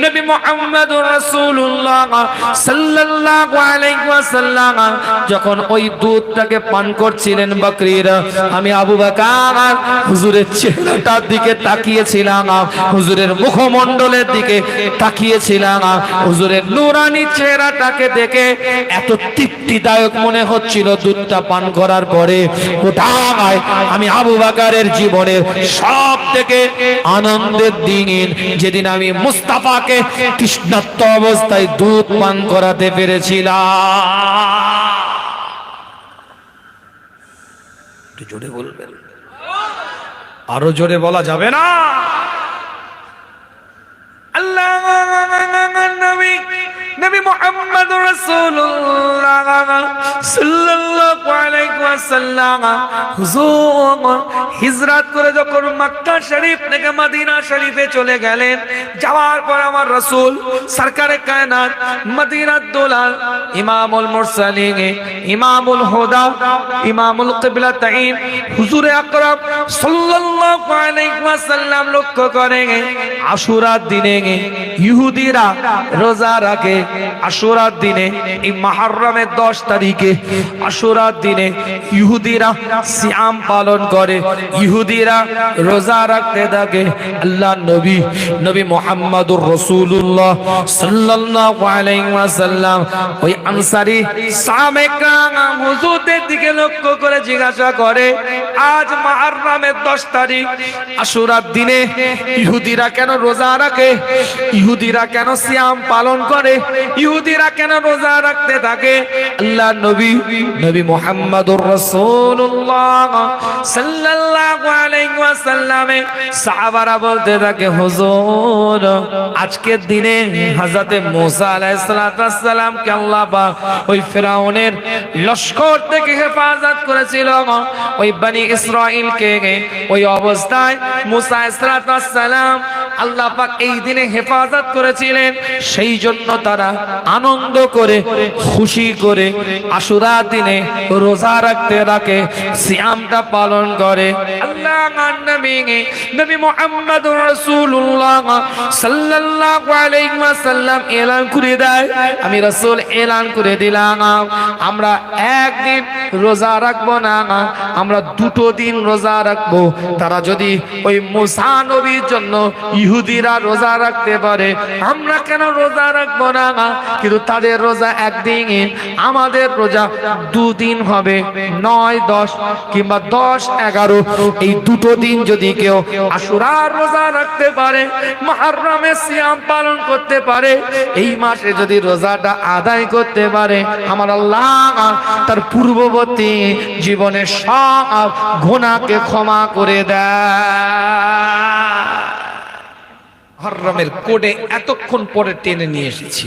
নবী মুহাম্মদ রাসূলুল্লাহ সাল্লাল্লাহু আলাইহি ওয়াসাল্লাম যখন ওই দুধটাকে পান করছিলেন বকরিরা, আমি আবু বকর হুজুরের চেহারাটার দিকে তাকিয়েছিলাম, হুজুরের মুখমণ্ডলের দিকে তাকিয়েছিলাম। হুজুরের নূরানি চেহারাটাকে দেখে এত তৃপ্তিদায়ক মনে হচ্ছিল দুধটা পান করার পরে। ওটাই আমি আবু বকরের জীবনের সব থেকে আনন্দের দিন, যেদিন আমি মুস্তাফাকে তৃষ্ণার্ত অবস্থায় দুধ পান করাতে পেরেছিলাম। জোরে বলবেন, আরো জোরে বলা যাবে না? আল্লাহ নবী নবী মুহাম্মদ রাসূলুল্লাহ সাল্লাল্লাহু আলাইহি ওয়াসাল্লাম হুজুর হিজরত করে যখন মক্কা শরীফ থেকে মদিনা শরীফে চলে গেলেন, যাওয়ার পর আমার রাসূল সরকারে কায়নাত মদিনার দৌলা ইমামুল মুরসালিন ইমামুল হুদা ইমামুল কিবলাতাইন হুজুরে আকরাম সাল্লাল্লাহু আলাইহি ওয়াসাল্লাম লক্ষ্য করেন আশুরার দিনে ইহুদিরা রোজা রাখে। আশুরার দিনে এই মুহররমের 10 তারিখে আশুরার দিনে ইহুদিরা সিয়াম পালন করে, ইহুদিরা রোজা রাখতে থাকে। আল্লাহ নবী নবী মুহাম্মদুর রাসূলুল্লাহ সাল্লাল্লাহু আলাইহি ওয়াসাল্লাম ওই আনসারী সাহাবায়ে কেরাম হুজুরদের দিকে লক্ষ্য করে জিজ্ঞাসা করে, আজ মুহররমের 10 তারিখ আশুরার দিনে ইহুদিরা কেন রোজা রাখে, ইহুদিরা কেন সিয়াম পালন করে, ইহুদিরা কেন রোজা রাখতে থাকে? আল্লাহ নবী নবী মুহাম্মদুর রাসূলুল্লাহ সাল্লাল্লাহু আলাইহি ওয়াসাল্লামে সাহাবারা বলতে থাকে, হুজুর আজকের দিনে হযরতে মুসা আলাইহিস সালাম কে আল্লাহ পাক ওই ফিরাউনের লশকর থেকে হেফাজত করেছিল, ওই বনি ইসরাইলকে ওই অবস্থায় মুসা আলাইহিস সালাম আল্লাহ পাক এই দিনে হেফাজত করেছিলেন। সেই জন্য তারা আনন্দ করে খুশি করে আশুরা দিনে রোজা রাখতে রাখে, সিয়ামটা পালন করে। আল্লাহ নবী নবী মুহাম্মদুর রাসূলুল্লাহ সাল্লাল্লাহু আলাইহি ওয়াসাল্লাম এলান করে দেয়, আমি রাসূল এলান করে দিলাম আমরা একদিন রোজা রাখবো না, আমরা 2 দিন রোজা রাখবো। তারা যদি ওই মুসা নবীর জন্য ইহুদিরা রোজা রাখতে পারে, আমরা কেন রোজা রাখবো না? কিন্তু তাদের রোজা একদিন, আমাদের রোজা 2 দিন হবে, 9, 10 কিংবা 10, 11 এই 2 দিন যদি কেউ আশুরার রোজা রাখতে পারে, মুহররমে সিয়াম পালন করতে পারে, এই মাসে যদি রোজাটা আদায় করতে পারে, আমার আল্লাহ তার পূর্ববর্তী জীবনের সব গুনাহকে ক্ষমা করে দেয়। মুহররমের কোডে এতক্ষণ পরে টেনে নিয়ে এসেছি,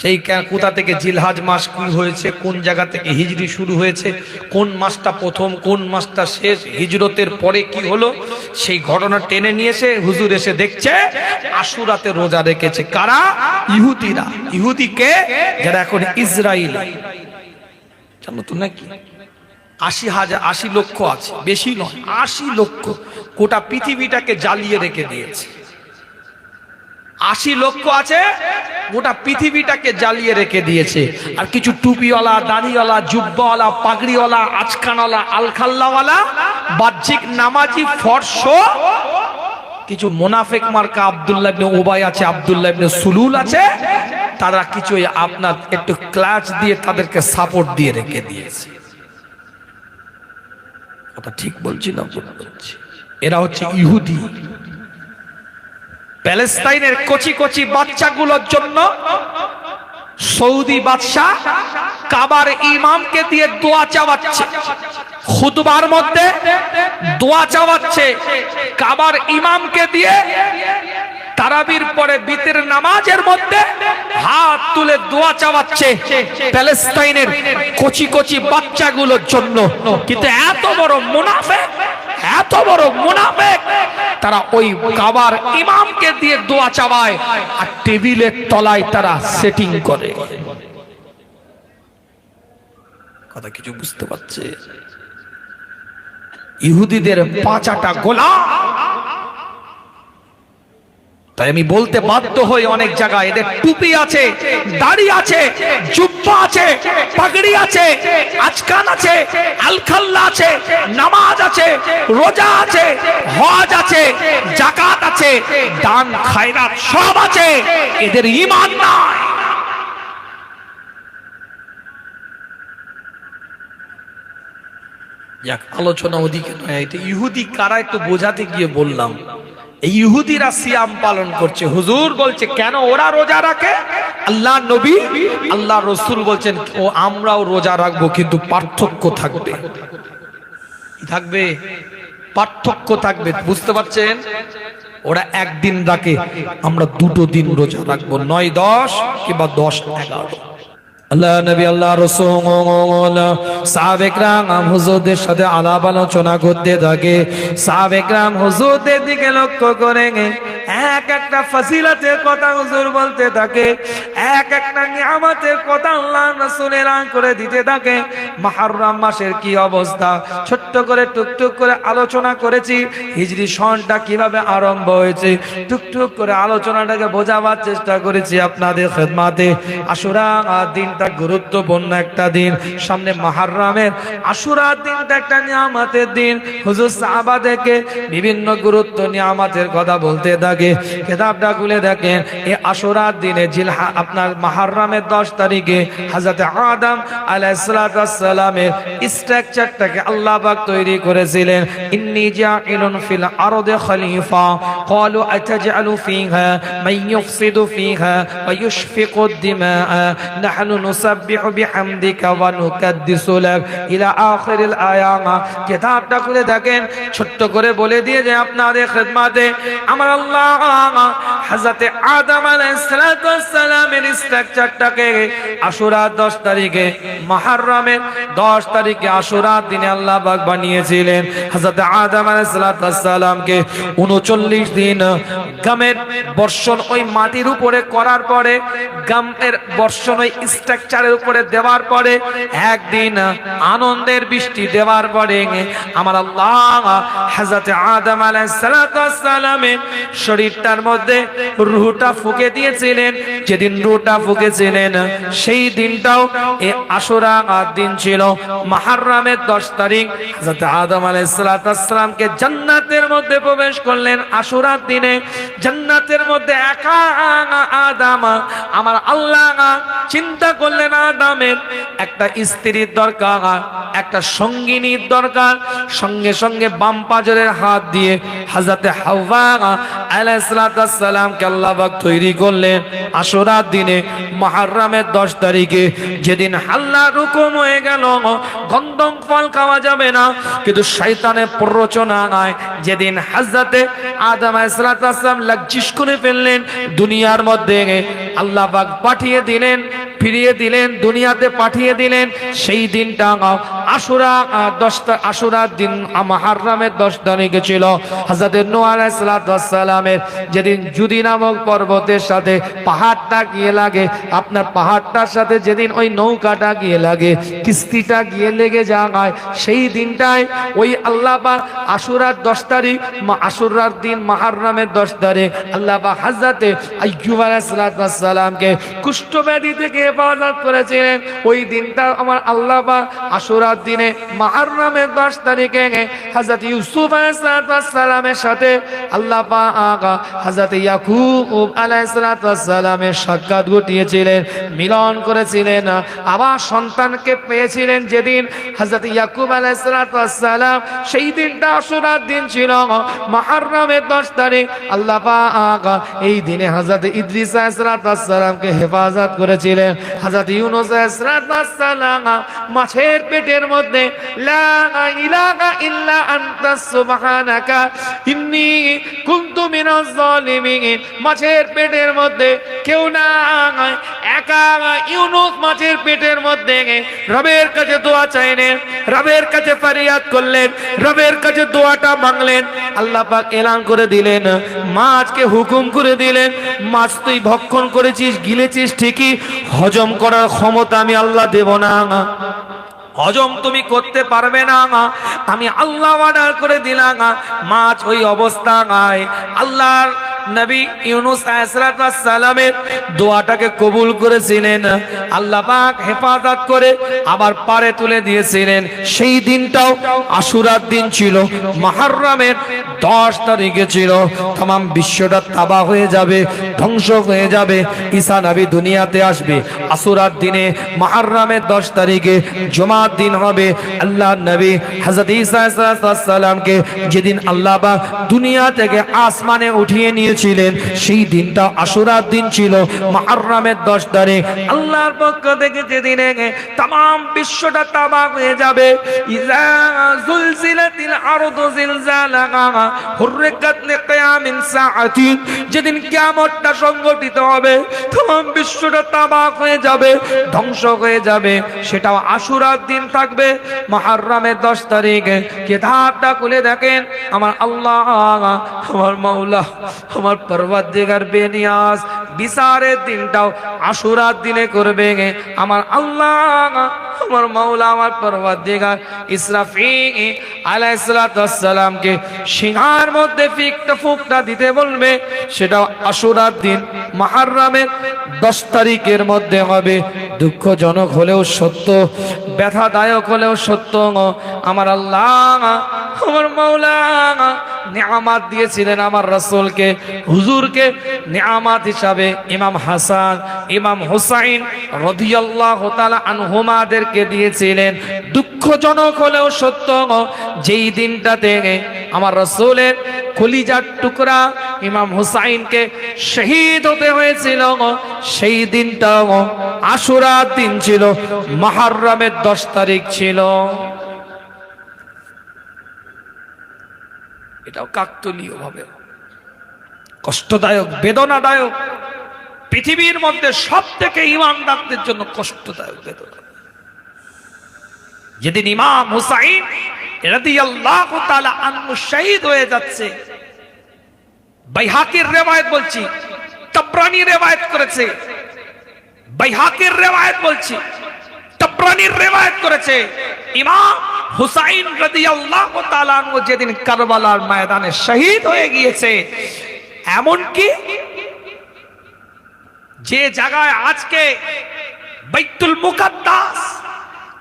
সেই কোথা থেকে জিলহাজ মাস কি হয়েছে, কোন জায়গা থেকে হিজরি শুরু হয়েছে, কোন মাসটা প্রথম কোন মাসটা শেষ, হিজরতের পরে কি হলো, সেই ঘটনা টেনে নিয়েছে। হুজুর এসে দেখছে আশুরাতে রোজা রেখেছে কারা? ইহুদিরা। ইহুদিকে যারা এখন ইসরায়েল, জানো তো নাকি 80 লক্ষ আছে, বেশি নয়, 80 লক্ষ গোটা পৃথিবীটাকে জ্বালিয়ে রেখে দিয়েছে। 80 লক্ষ আছে, গোটা পৃথিবীটাকে জ্বালিয়ে রেখে দিয়েছে। আর কিছু টুপিওয়ালা, দাড়িওয়ালা, জুব্বাওয়ালা, পাগড়িওয়ালা, আজকানওয়ালা, আলখাল্লাওয়ালা, বাহ্যিক নামাজি, ফরস, কিছু মুনাফিক মার্কা আব্দুল্লাহ ইবনে উবাই আছে, আব্দুল্লাহ ইবনে সুলুল আছে, তারা কিছু আপনার একটু ক্লাচ দিয়ে তাদেরকে সাপোর্ট দিয়ে রেখে দিয়েছে। কথা ঠিক বলছি না? বলছি এরা হচ্ছে ইহুদি। প্যালেস্তাইনের কচি কচি বাচ্চাগুলোর জন্য সৌদি বাদশা কাবার ইমামকে দিয়ে দোয়া চাওয়াচ্ছে, খুতবার মধ্যে দোয়া চাওয়াচ্ছে কাবার ইমামকে দিয়ে। তারাবির পরে বিতের নামাজের মধ্যে হাত তুলে দোয়া চাওয়াচ্ছে প্যালেস্তাইনের কচি কচি বাচ্চাগুলোর জন্য। কিন্তু এত বড় মুনাফিক, এত বড় মুনাফিক, তারা ওই কাবার ইমামকে দিয়ে দোয়া চাওয়ায় আর টেবিলের তলায় তারা সেটিং করে। কথা কিছু বুঝতে পারছে? ইহুদিদের 5টা গোলাম, তাই আমি বলতে বাধ্য হই অনেক জায়গায় এদের টুপি আছে, দাড়ি আছে, জুব্বা আছে, পাগড়ি আছে, আজকান আছে, আলখাল্লা আছে, নামাজ আছে, রোজা আছে, হজ আছে, যাকাত আছে, দান খায়রাত সব আছে, এদের ঈমান নাই। যাক, আলোচনা ওদিকে নয়, এটা ইহুদি কারা একটু বোঝাতে গিয়ে বললাম। এই ইহুদিরা সিয়াম পালন করছে, হুজুর বলছে কেন ওরা রোজা রাখে? আল্লাহ নবী আল্লাহ রসুল বলছেন ও আমরাও রোজা রাখবো, কিন্তু পার্থক্য থাকবে। থাকবে পার্থক্য থাকবে, বুঝতে পারছেন? ওরা একদিন রাখে, আমরা দুটো দিন রোজা রাখবো, 9, 10 কিংবা 10, 11। আল্লাহ নবী আল্লাহ রাসূল সাহাবে کرام হুজুরদের সাথে আলাপ আলোচনা করতে থাকে। সাহাবে کرام হুজুরদের দিকে লক্ষ্য করে এক একটা ফজিলতের কথা হুজুর বলতে থাকে, এক একটা নিয়ামতের কথা আল্লাহ রাসূল এলান করে দিতে থাকে। মুহররম মাসের কি অবস্থা ছোট্ট করে টুকটুক করে আলোচনা করেছি। হিজরি সনটা কিভাবে আরম্ভ হয়েছে টুকটুক করে আলোচনাটাকে বোঝাবার চেষ্টা করেছি আপনাদের খেদমতে। আশুরা দিনটা গুরুত্বপূর্ণ একটা দিন, সামনে মুহররমের আশুরা দিনটা একটা নিয়ামতের দিন। হুজুর সাহাবাদেরকে বিভিন্ন গুরুত্ব নিয়ামতের কথা বলতে থাকে। কিতাবটা খুলে দেখেন, এই আশুরার দিনে আপনার মুহররমের 10 তারিখে হযরত আদম আলাইহিস সালামের স্ট্রাকচারটাকে আল্লাহ পাক তৈরি করেছিলেন। ইন্নী জাইলুন ফিল আরদি খলিফা ক্বালু আতাজআলু ফিহা মান ইউফসিদু ফিহা ওয়া ইউশফিকু দিমা নাহনু নুসাব্বিহু বিহামদিকা ওয়া নুকাদ্দিসু লাক ইলা আখিরিল আয়া। কিতাবটা খুলে দেখেন, ছোট্ট করে বলে দিয়ে যে আপনাদের খেদমতে আমার আল্লাহ হযরত আদম আলাইহিস সালামের স্ট্রাকচারটাকে আশুরা 10 তারিখে মুহররমের 10 তারিখে আশুরা দিনে আল্লাহ পাক বানিয়েছিলেন। হযরত আদম আলাইহিস সালামকে 39 দিন গামের বর্ষণ ওই মাটির উপরে করার পরে, গামের বর্ষণ ওই স্ট্রাকচারের উপরে দেওয়ার পরে, একদিন আনন্দের বৃষ্টি দেওয়ার পরে আমার আল্লাহ হযরত আদম আলাইহিস সালামের শরীরটার মধ্যে রূহটা ফুঁকে দিয়েছিলেন। যেদিন রূহটা ফুঁকেছিলেন সেই দিনটাও এই আশুরা দিন ছিল। মুহররমের 10 তারিখ হযরত আদম আলাইহিস সালামকে জান্নাতের মধ্যে প্রবেশ করলেন আশুরার দিনে। জান্নাতের মধ্যে একা আদম, আমার আল্লাহ চিন্তা করলেন আদমের একটা স্ত্রীর দরকার, একটা সঙ্গিনীর দরকার। সঙ্গে সঙ্গে বাম পাজরের হাত দিয়ে হযরত হাওয়া আলাইহিস সালামকে আল্লাহ পাক তৈরি করলেন আশুরার দিনে মুহররমের 10 তারিখে। যেদিন আল্লাহর হুকুম হয়ে গেল গন্ধম ফল খাওয়া যাবে না, কিন্তু শয়তানের প্ররোচনায় যেদিন হযরত আদম আলাইহিস সালাম লজ্জিত করে ফেললেন, দুনিয়ার মধ্যে আল্লাহ পাক পাঠিয়ে দিলেন, ফিরিয়ে দিলেন, দুনিয়াতে পাঠিয়ে দিলেন। সেই দিনটা আশুরার দিন মুহররমের 10 তারিখে ছিল। হযরত নূহ আলাইহিস সালামের যেদিন জুদি নামক পর্বতের সাথে পাহাড়টা গিয়ে লাগে, আপনার পাহাড়টার সাথে যেদিন ওই নৌকাটা গিয়ে লাগে, কিস্তিটা গিয়ে লেগে যায়, সেই দিনটায় ওই আল্লাহ পাক আশুরার 10 তারিখ, আশুরার দিন মুহররমের 10 তারিখ আল্লাহ পাক হযরত আইয়ুব আলাইহিস সালামকে কুষ্ঠব্যাধি থেকে হেফাজত করেছিলেন। ওই দিনটা আমার আল্লাহ পাক আশুরার দিনে মুহররমের 10 তারিখে হযরত ইউসুফ আলাইহিস সালামের সাথে আল্লাহ পাক হযরত ইয়াকুব আলাইহিস সালামের সাক্ষাৎ ঘটিয়েছিলেন, মিলন করেছিলেন, আবার সন্তানকে পেয়েছিলেন। যেদিন হযরত ইয়াকুব আলাইহিস সালাম, সেই দিনটা আশুরার দিন ছিল মুহররমের 10 তারিখ। আল্লাহ পাক এই দিনে হযরত ইদ্রিস আলাইহিস সালামকে হেফাজত করেছিলেন। হযরত ইউনূস আলাইহিস সালাম মাছের পেটের মধ্যে লা ইলাহা ইল্লা আনতা সুবহানাকা ইন্নী কুনতু মিনাজ জালিমিন, মাছের পেটের মধ্যে কেউ নাই, একা ইউনূস মাছের পেটের মধ্যে রবের কাছে দোয়া চাইলেন, রবের কাছে ফরিয়াদ করলেন, রবের কাছে দোয়াটা মাংলেন। আল্লাহ পাক এলান করে দিলেন, মাছকে হুকুম করে দিলেন, মাছ তুই ভক্ষণ করেছিস, গিলেছিস ঠিকই, হজম করার ক্ষমতা আমি আল্লাহ দেব না, হজম তুমি করতে পারবে না, আমি আল্লাহ অর্ডার করে দিলাম। মাছ ওই অবস্থায় আল্লাহর নবী ইউনূস আলাইহিস সালামের দোয়াটাকে কবুল করেছিলেন, আল্লাহ পাক হেফাজত করে আবার পারে তুলে দিয়েছিলেন। সেই দিনটাও আশুরার দিন ছিল, মুহররমের 10 তারিখে ছিল। तमाम বিশ্বটা তাবাহ হয়ে যাবে, ধ্বংস হয়ে যাবে। ঈসা নবী দুনিয়াতে আসবে আশুরার দিনে, মুহররমের 10 তারিখে জুমার দিন হবে। আল্লাহ নবী হযরত ঈসা আলাইহিস সালামকে যেদিন আল্লাহ পাক দুনিয়া থেকে আসমানে উঠিয়ে নিয়েছিলেন, সেই দিনটা আশুরার দিন ছিল, মুহররমের 10 তারিখ। আল্লাহর পক্ষ থেকে যেদিনে तमाम বিশ্বটা তাবাহ হয়ে যাবে। ইযা যুলজিলাতিল আরদু জিলজালাহা হুররিকাত লিকিয়ামিন সাআতি, যেদিন কিয়ামতটা সংঘটিত হবে, तमाम বিশ্বটা তাবাহ হয়ে যাবে, ধ্বংস হয়ে যাবে। সেটাও আশুরার দিন থাকবে, মুহররমের 10 তারিখে। কিতাবটা খুলে দেখেন, আমার আল্লাহ, আমার মাওলা, আমার পরওয়ারদিগার বেনিয়াজ বিচারের দিনটাও আশুরার দিনে করবে। আমার আল্লাহ, আমার মাওলা, আমার পরওয়ারদিগার ইসরাফিল আলাইহিস সালামকে সিংহার মধ্যে ফুঁকটা দিতে বলবে। সেটাও আশুরার দিন, মুহররমের 10 তারিখের মধ্যে হবে। দুঃখজনক হলেও সত্য, ব্যথাদায়ক হলেও সত্য। আমার আল্লাহ, আমার মাওলা নিয়ামত দিয়েছিলেন আমার রাসূলকে, হুজুরকে নিয়ামত হিসাবে ইমাম হাসান, ইমাম হুসাইন রাদিয়াল্লাহু তাআলা আনহুমাদেরকে দিয়েছিলেন। দুঃখজনক হলেও সত্য, যেই দিনটাতে আমার রাসূলের কলিজার টুকরা ইমাম হুসাইনকে শহীদ হতে হয়েছিল, সেই দিনটাও আশুরার দিন ছিল, মুহররমের 10 তারিখ ছিল। এটাও কাকতালীয় ভাবে কষ্টদায়ক, বেদনাদায়ক, পৃথিবীর মধ্যে সবথেকে ঈমানদারদের জন্য কষ্টদায়ক বেদনা। যেদিন ইমাম হুসাইন রাদিয়াল্লাহু তাআলা আনহু শহীদ হয়ে যাচ্ছে, বাইহাকির রিওয়ায়াত বলছি, তাবরানী রিওয়ায়াত করেছে, বাইহাকির রিওয়ায়াত বলছি, তাবরানী রিওয়ায়াত করেছে, ইমাম হুসাইন রাদিয়াল্লাহু তাআলা আনহু যেদিন কারবালার ময়দানে শহীদ হয়ে গিয়েছে, এমন কি যে জায়গায় আজকে বাইতুল মুকাদ্দাস,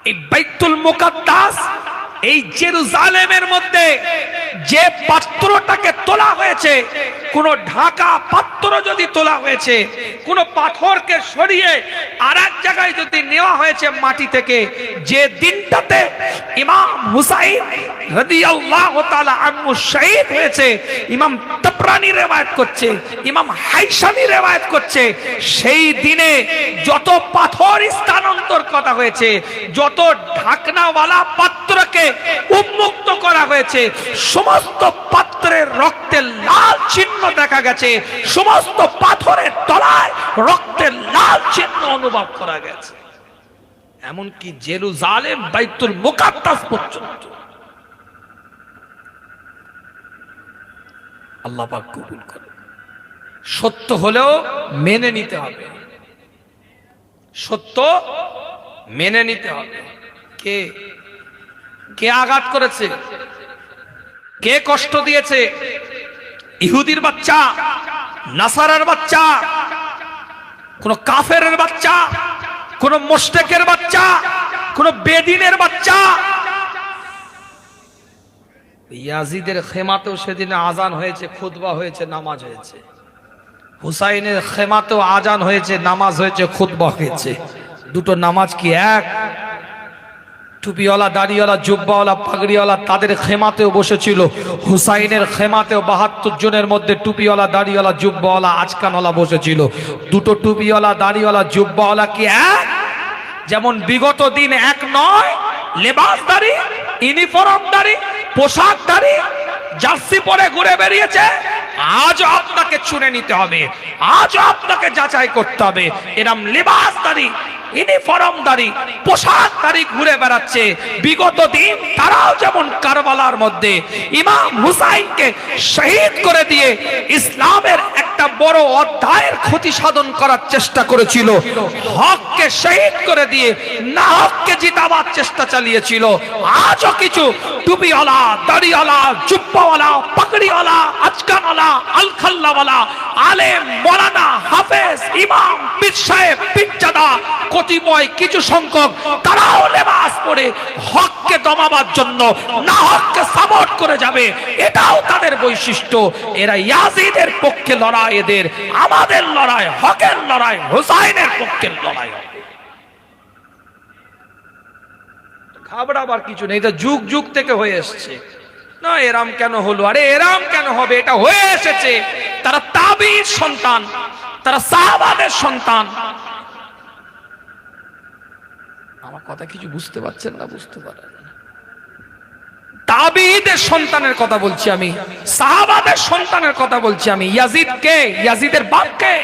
এই বাইতুল মুকাদ্দাস, এই জেরুজালেমের মধ্যে যে পাত্রটাকে তোলা হয়েছে, কোন ঢাকা পাত্র যদি তোলা হয়েছে, কোন পাথরকে সরিয়ে আর এক জায়গায় যদি নেওয়া হয়েছে মাটি থেকে, যে দিনটাতে ইমাম হুসাইন রাদিয়াল্লাহু তাআলা আনহু শহীদ হয়েছে, ইমাম তাবরানী রিওয়ায়াত করছে, ইমাম হাইসামি রিওয়ায়াত করছে, সেই দিনে যত পাথর স্থানান্তর করা হয়েছে, যত ঢাকনাওয়ালা পাত্রকে উন্মুক্ত করা হয়েছে, সমস্ত পাত্রের রক্তের লাল চিহ্ন দেখা গেছে, সমস্ত পাথরের তলায় রক্তের লাল চিহ্ন অনুভব করা গেছে। এমনকি জেরুজালেম, বাইতুল মুকাদ্দাস পর্যন্ত। আল্লাহ পাক কবুল করে। সত্য হলেও মেনে নিতে হবে, সত্য মেনে নিতে হবে। কে কে আঘাত করেছে, কে কষ্ট দিয়েছে? ইহুদির বাচ্চা, নাসারার বাচ্চা, কোন কাফেরের বাচ্চা, কোন মুশরিকের বাচ্চা, কোন বেদিনের বাচ্চা? ইয়াজিদের খেমাতেও সেদিন আজান হয়েছে, খুতবা হয়েছে, নামাজ হয়েছে। হুসাইনের খেমাতেও আজান হয়েছে, নামাজ হয়েছে, খুতবা হয়েছে। দুটো নামাজ কি এক? টুপিওয়ালা, দাড়িওয়ালা, জুব্বাওয়ালা, পাগড়িওয়ালা তাদের খেমাতেও বসেছিল, হুসাইনের খেমাতেও 72 জনের মধ্যে টুপিওয়ালা, দাড়িওয়ালা, জুব্বাওয়ালা, আজকানওয়ালা বসেছিল। দুটো টুপিওয়ালা, দাড়িওয়ালা, জুব্বাওয়ালা কি এক? যেমন বিগত দিন এক নয়, লেবাসদারি, ইউনিফর্মদারি, পোশাকদারি, জার্সি পরে ঘুরে বেরিয়েছে, আজও আপনাকে চুনে নিতে হবে, আজও আপনাকে যাচাই করতে হবে। এরম লেবাসদারি, ইউনিফর্মদারি, পোশাকদারি ঘুরে বেড়াচ্ছে। বিগত দিন তারাও যেমন কারবালার মধ্যে ইমাম হুসাইনকে শহীদ করে দিয়ে ইসলামের একটা একটা বড় অধ্যায়ের ক্ষতি সাধন করার চেষ্টা করেছিল, হককে শহীদ করে দিয়ে না হককে জিতাবার চেষ্টা চালিয়েছিল। আজও কিছু টুপিওয়ালা, দাড়িওয়ালা, জুব্বাওয়ালা, পাগড়িওয়ালা, আজকানওয়ালা, আলখাল্লাওয়ালা, আলেম, মৌলানা, হাফেজ, ইমাম, পীর সাহেব, পীরজাদা, কতিপয় কিছু সংখ্যক তারাও লেবাস পরে হককে দমাবার জন্য না হককে সাপোর্ট করে যাবে, এটাও তাদের বৈশিষ্ট্য। এরা ইয়াজিদের পক্ষে লড়াই, এদের আমাদের লড়াই, হকের লড়াই, হুসাইনের পক্ষের লড়াই। ঘাবড়াবার কিছু নেই, এটা যুগ যুগ থেকে হয়ে এসছে। না এরাম কেন হলো, আরে এরাম কেন হবে, এটা হয়ে এসেছে। তারা তাবির সন্তান, তারা সাহাবাদের সন্তান। আমার কথা কিছু বুঝতে পারছেন না? বুঝতে পারেন? তাবিদের সন্তানের কথা বলছি আমি, সাহাবাদের সন্তানের কথা বলছি আমি। ইয়াজিদ কে? ইয়াজিদের বাপ কে?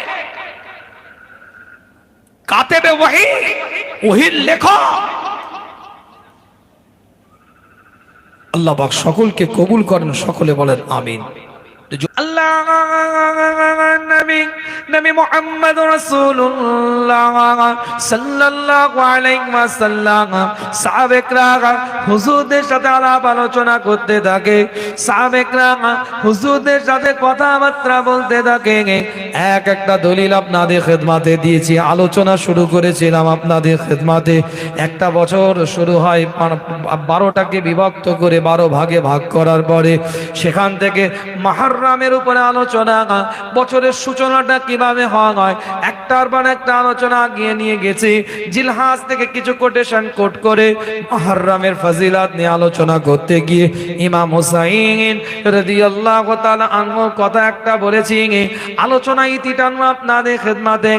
কাতেবে ওহী, ওহীর লেখক। আল্লাহ পাক সকলকে কবুল করেন, সকলে বলেন আমিন। আল্লাহ নবী নবী মুহাম্মদ রাসূলুল্লাহ সাল্লাল্লাহু আলাইহি ওয়াসাল্লাম সাহাবেকরা হুজুরদের সাথে আলাপ আলোচনা করতে থাকে, সাহাবেকরা হুজুরদের সাথে কথাবার্তা বলতে থাকে। এক একটা দলিল আপনাদের খেদমতে দিয়েছি, আলোচনা শুরু করেছিলাম আপনাদের খেদমতে। একটা বছর শুরু হয় 12টাকে বিভক্ত করে 12 ভাগে ভাগ করার পরে সেখান থেকে মুহররমের উপরে আলোচনা, বছরের সূচনাটা কিভাবে হয় একটার পর একটা আলোচনা আগিয়ে নিয়ে গেছি। জিলহাজ থেকে কিছু কোটেশন কোট করে মুহররমের ফজিলত নিয়ে আলোচনা করতে গিয়ে ইমাম হুসাইন রাদিয়াল্লাহু তাআলা আনহু কথা একটা বলেছি। আলোচনা ইতিটান আপনাদের খেদমতে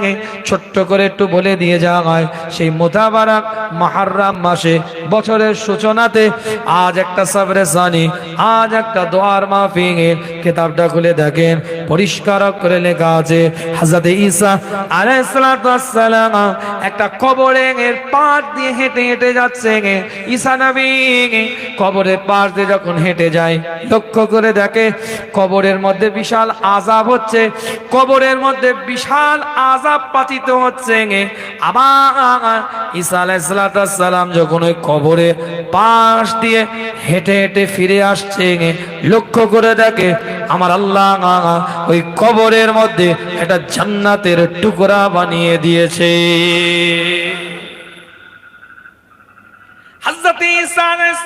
ছোট্ট করে একটু বলে দিয়ে যাওয়া হয়। সেই মুতাবারাক মুহররম মাসে বছরের সূচনাতে আজ একটা সবরে সানি, আজ একটা দোয়ার মাহফিল। কিতাবটা খুলে দেখেন, পরিষ্কার করে লেখা আছে হযরত ঈসা আলাইহিস সালাতু ওয়াস সালাম একটা কবরের পাশ দিয়ে হেঁটে হেঁটে যাচ্ছে। ঈসা নবী কবরের পাশ দিয়ে যখন হেঁটে যায়, লক্ষ্য করে দেখে কবরের মধ্যে বিশাল আযাব হচ্ছে, কবরের মধ্যে বিশাল আযাব পাতিত হচ্ছে। আবার ঈসা আলাইহিস সালাতু ওয়াস সালাম যখন ওই কবরের পাশ দিয়ে হেঁটে হেঁটে ফিরে আসছে, লক্ষ্য করে দেখে আমার আল্লাহ ওই কবরের মধ্যে একটা জান্নাতের টুকরা বানিয়ে দিয়েছে। হযরত ঈসা আলাইহিস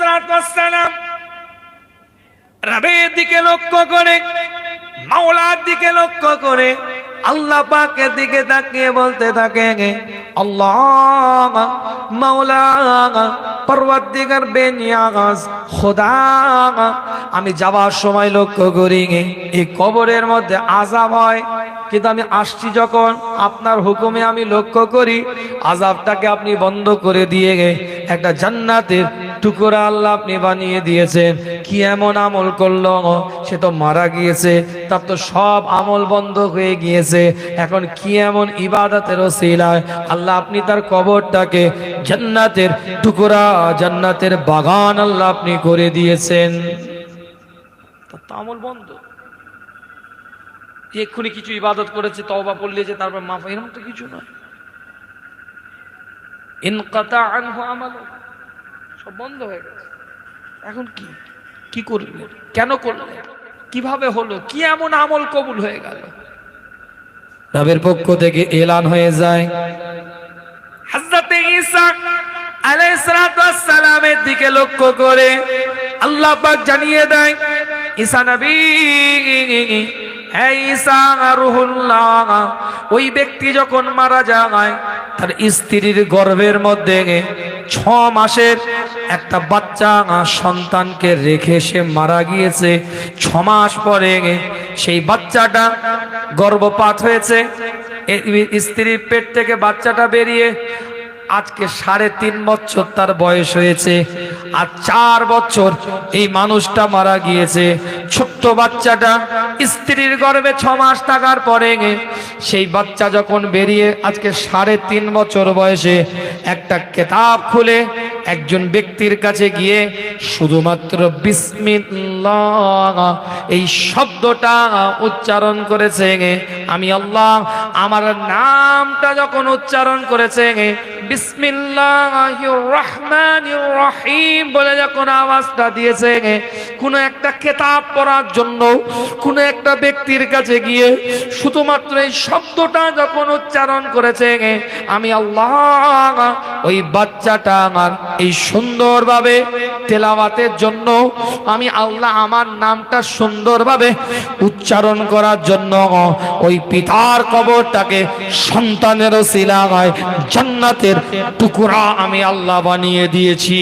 সালাম রবের দিকে লক্ষ্য করে, মাওলার দিকে লক্ষ্য করে আল্লাহ পাকের দিকে তাকিয়ে বলতে থাকে, আল্লাহ মাওলা পরওয়ারদিগার বেনিয়াজ খোদা, আমি যাওয়ার সময় লক্ষ্য করি এই কবরের মধ্যে আযাব হয়, কিন্তু আমি আসছি যখন আপনার হুকুমে আমি লক্ষ্য করি আযাবটাকে আপনি বন্ধ করে দিয়ে একটা জান্নাতের টুকরা আল্লাহ আপনি বানিয়ে দিয়েছেন। কি এমন আমল করলো? সে তো মারা গিয়েছে, তার তো সব আমল বন্ধ হয়ে গিয়েছে। এখন কি এমন ইবাদতের ওসিলায় আল্লাহ আপনি তার কবরটাকে জান্নাতের টুকরা, জান্নাতের বাগান আল্লাহ আপনি করে দিয়েছেন। তার তো আমল বন্ধ। এক্ষুনি কিছু ইবাদত করেছে, তওবা পড়লে যে তারপর মাফ, এরকম তো কিছু নয়। ইনকাতা আনহু আমালু, সব বন্ধ হয়ে গেছে। এখন কি কি করলেন? কেন করলেন? কিভাবে হলো? কি এমন আমল কবুল হয়ে গেল? রবের পক্ষ থেকে এলান হয়ে যায়। হযরত ঈসা আলাইহিস সালামের দিকে লক্ষ্য করে আল্লাহ পাক জানিয়ে দেয়, ঈসা নবী, হে ঈসা রূহুল্লাহ, ওই ব্যক্তি যখন মারা যায় তার স্ত্রীর গর্ভের মধ্যে 6 মাসের একটা বাচ্চা সন্তানকে রেখে সে মারা গিয়েছে। 6 মাস পরে সেই বাচ্চাটা গর্ভপাত হয়েছে, স্ত্রীর পেট থেকে বাচ্চাটা বেরিয়ে আজকে 3.5 বছর তার বয়স হয়েছে। আর 4 বছর এই মানুষটা মারা গিয়েছে। ছোট্ট বাচ্চাটা স্ত্রীর গর্ভে 6 মাস থাকার পরে সেই বাচ্চা যখন বেরিয়ে আজকে 3.5 বছর বয়সে একটা কিতাব খুলে একজন ব্যক্তির কাছে গিয়ে শুধুমাত্র বিসমিল্লাহ এই শব্দটা উচ্চারণ করেছে, আমি আল্লাহ আমার নামটা যখন উচ্চারণ করেছে, বিসমিল্লাহির রহমানির রহিম বলে যখন আওয়াজটা দিয়েছে, কোনো একটা কিতাব পড়ার জন্য কোনো একটা ব্যক্তির কাছে গিয়ে শুধুমাত্র এই শব্দটা যখন উচ্চারণ করেছে, আমি আল্লাহ ওই বাচ্চাটা আমার এই সুন্দরভাবে তেলাওয়াতের জন্য আমি আল্লাহ আমার নামটা সুন্দরভাবে উচ্চারণ করার জন্য ওই পিতার কবরটাকে সন্তানের ওসিলায় জান্নাতের টুকরা আমি আল্লাহ বানিয়ে দিয়েছি।